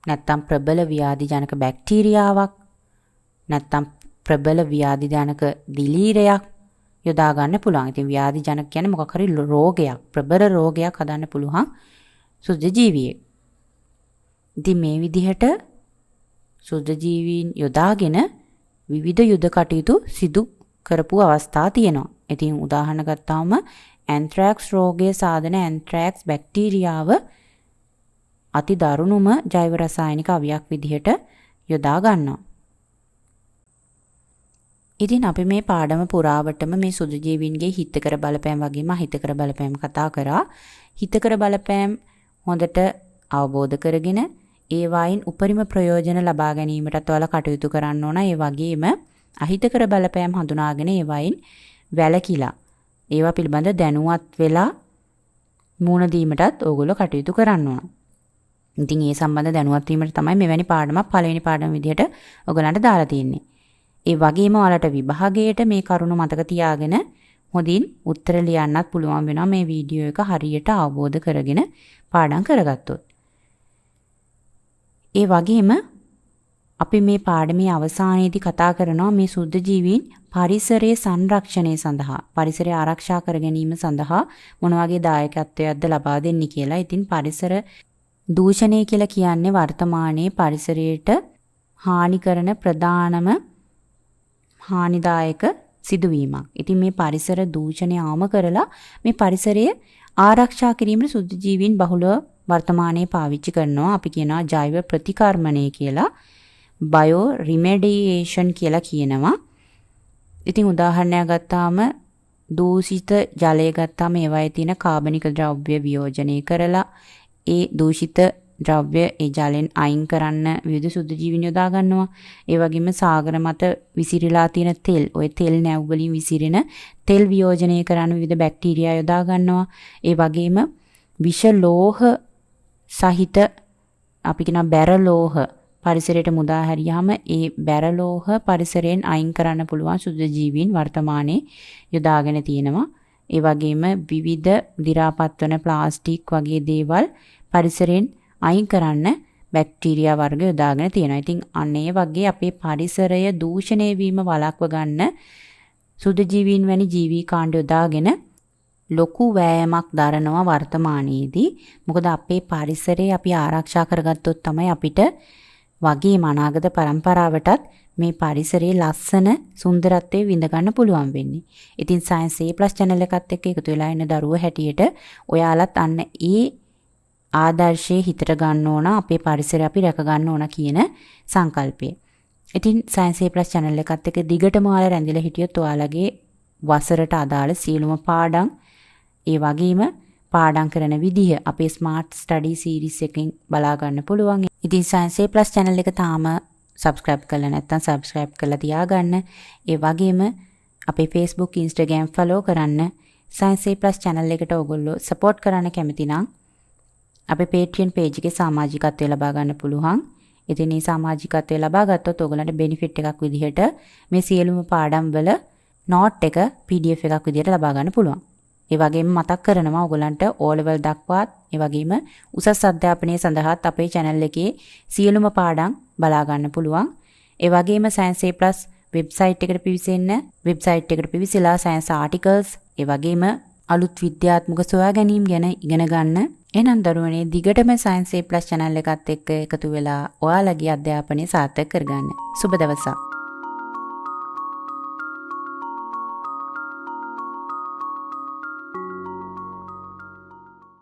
නැත්නම් ප්‍රබල ව්‍යාධි ජනක බැක්ටීරියාවක් නැත්නම් ප්‍රබල ව්‍යාධි ජනක දිලීරයක් යොදා ගන්න පුළුවන්. ඉතින් ව්‍යාධි ජනක කියන්නේ මොකක් හරි රෝගයක්, ප්‍රබල රෝගයක් හදන්න පුළුවන් සුද්ධ ජීවියෙක්. ඉතින් මේ විදිහට සුද්ධ ජීවීන් යොදාගෙන විවිධ යුද කටයුතු සිදු කරපු අවස්ථා තියෙනවා. ඉතින් උදාහරණ ගත්තාම ඇන්ත්‍රැක්ස් රෝගයේ සාධන ඇන්ත්‍රැක්ස් බැක්ටීරියාව අති දරුණුම ජෛව රසායනික අවියක් විදිහට යොදා ගන්නවා. ඉතින් අපි මේ පාඩම පුරාවටම මේ සුදු ජීවීන්ගේ හිතකර බලපෑම් වගේම අහිතකර බලපෑම් කතා කරා. හිතකර බලපෑම් හොඳට අවබෝධ කරගෙන ඒ වයින් උපරිම ප්‍රයෝජන ලබා ගැනීමටත් ඔයාලා කටයුතු කරන්න ඕන. ඒ වගේම අහිතකර බලපෑම් හඳුනාගෙන ඒ වයින් වැළකීලා ඒවා පිළිබඳ දැනුවත් වෙලා මුහුණ දීමටත් ඕගොල්ලෝ කටයුතු කරන්න ඕන. ඉතින් ඒ සම්බන්ධ දැනුවත් වීමට තමයි මෙවැනි පාඩමක් පළවෙනි පාඩම විදිහට ඔයගලන්ට දාලා තියෙන්නේ. ඒ වගේම ඔයාලට විභාගයට මේ කරුණු මතක තියාගෙන හොඳින් උත්තර ලියන්නත් පුළුවන් වෙනවා මේ වීඩියෝ එක හරියට අවබෝධ කරගෙන පාඩම් කරගත්තොත්. ඒ වගේම අපි මේ පාඩමේ අවසානයේදී කතා කරනවා මේ සුද්ධ ජීවීන් පරිසරයේ සංරක්ෂණය සඳහා පරිසරය ආරක්ෂා කර ගැනීම සඳහා මොන වගේ දායකත්වයක්ද ලබා දෙන්නේ කියලා. ඉතින් පරිසර දූෂණය කියලා කියන්නේ වර්තමානයේ පරිසරයට හානි කරන ප්‍රධානම හානිදායක සිදුවීමක්. ඉතින් මේ පරිසර දූෂණය ආම කරලා මේ පරිසරය ආරක්ෂා කිරීමට සුද්ධ ජීවීන් බහුලව වර්තමානයේ පාවිච්චි කරනවා. අපි කියනවා ජෛව ප්‍රතිකර්මණය කියලා. බයෝ රිමෙඩියේෂන් කියලා කියනවා. ඉතින් උදාහරණයක් ගත්තාම දූෂිත ජලය ගත්තාම ඒවායේ තියෙන කාබනික ද්‍රව්‍ය වියෝජනය කරලා ඒ දූෂිත ද්‍රව්‍ය ඒ ජලෙන් අයින් කරන්න විවිධ සුද්ධ ජීවීන් යොදා ගන්නවා. ඒ වගේම සාගර මත විසිරීලා තියෙන තෙල්, ওই තෙල් නැව් වලින් විසිරෙන තෙල් වියෝජනය කරන්න විවිධ බැක්ටීරියා යොදා ගන්නවා. ඒ වගේම විෂ ලෝහ සහිත අපි කියන බැරලෝහ පරිසරයට මුදා හැරියාම ඒ බැරලෝහ පරිසරයෙන් අයින් කරන්න පුළුවන් සුද්ධ ජීවීන් වර්තමානයේ යොදාගෙන තියෙනවා. ඒ වගේම විවිධ දි รา පත් වන ප්ලාස්ටික් වගේ දේවල් පරිසරයෙන් අයින් කරන්න බැක්ටීරියා වර්ග යොදාගෙන තියෙනවා. ඉතින් අන්න ඒ වගේ අපේ පරිසරය දූෂණය වීම වළක්ව ගන්න සුද්ධ ජීවීන් වැනි ජීවී කාණ්ඩ යොදාගෙන ලොකු වෑයමක් දරනවා වර්තමානයේදී. මොකද අපේ පරිසරය අපි ආරක්ෂා කරගත්තොත් තමයි අපිට වගේම අනාගත පරම්පරාවටත් මේ පරිසරයේ ලස්සන සුන්දරත්වය විඳ ගන්න පුළුවන් වෙන්නේ. ඉතින් Science A+ channel එකත් එක්ක එකතු වෙලා ඉන්න දරුවෝ හැටියට ඔයාලත් අන්න ඒ ආදර්ශයේ හිතට ගන්න ඕන, අපේ පරිසරය අපි රැක ගන්න ඕන කියන සංකල්පය. ඉතින් Science A+ channel එකත් එක්ක දිගටම ඔයාලා රැඳිලා හිටියොත් ඔයාලගේ වසරට අදාළ සියලුම පාඩම් ඒ වගේම පාඩම් කරන විදිහ අපේ Smart Study series එකෙන් බලා ගන්න පුළුවන්. ඉතින් Science A+ channel එක තාම subscribe කරලා නැත්නම් subscribe කරලා තියාගන්න. ඒ වගේම අපේ Facebook, Instagram follow කරන්න. Science A+ channel එකට ඔයගොල්ලෝ support කරන්න කැමති නම් අපේ Patreon page එකේ සමාජිකත්වය ලබා ගන්න පුළුවන්. ඉතින් මේ සමාජිකත්වය ලබා ගත්තොත් ඔයගලන්ට benefit එකක් විදිහට මේ සියලුම පාඩම් වල note එක PDF එකක් විදිහට ලබා ගන්න පුළුවන්. ඒ වගේම මතක් කරනවා ඔයගලන්ට O level දක්වාත් ඒ වගේම උසස් අධ්‍යාපනය සඳහාත් අපේ channel එකේ සියලුම පාඩම් බලා ගන්න පුළුවන්. ඒ වගේම Science A+ website එකට පිවිසෙන්න. website එකට පිවිසලා science articles ඒ වගේම අලුත් විද්‍යාත්මක සොයා ගැනීම ගැන ඉගෙන ගන්න. එහෙනම් දරුවනේ දිගටම Science A+ channel එකත් එක්ක එකතු වෙලා ඔයාලගේ අධ්‍යාපනය සාර්ථක කරගන්න. සුබ දවසක්.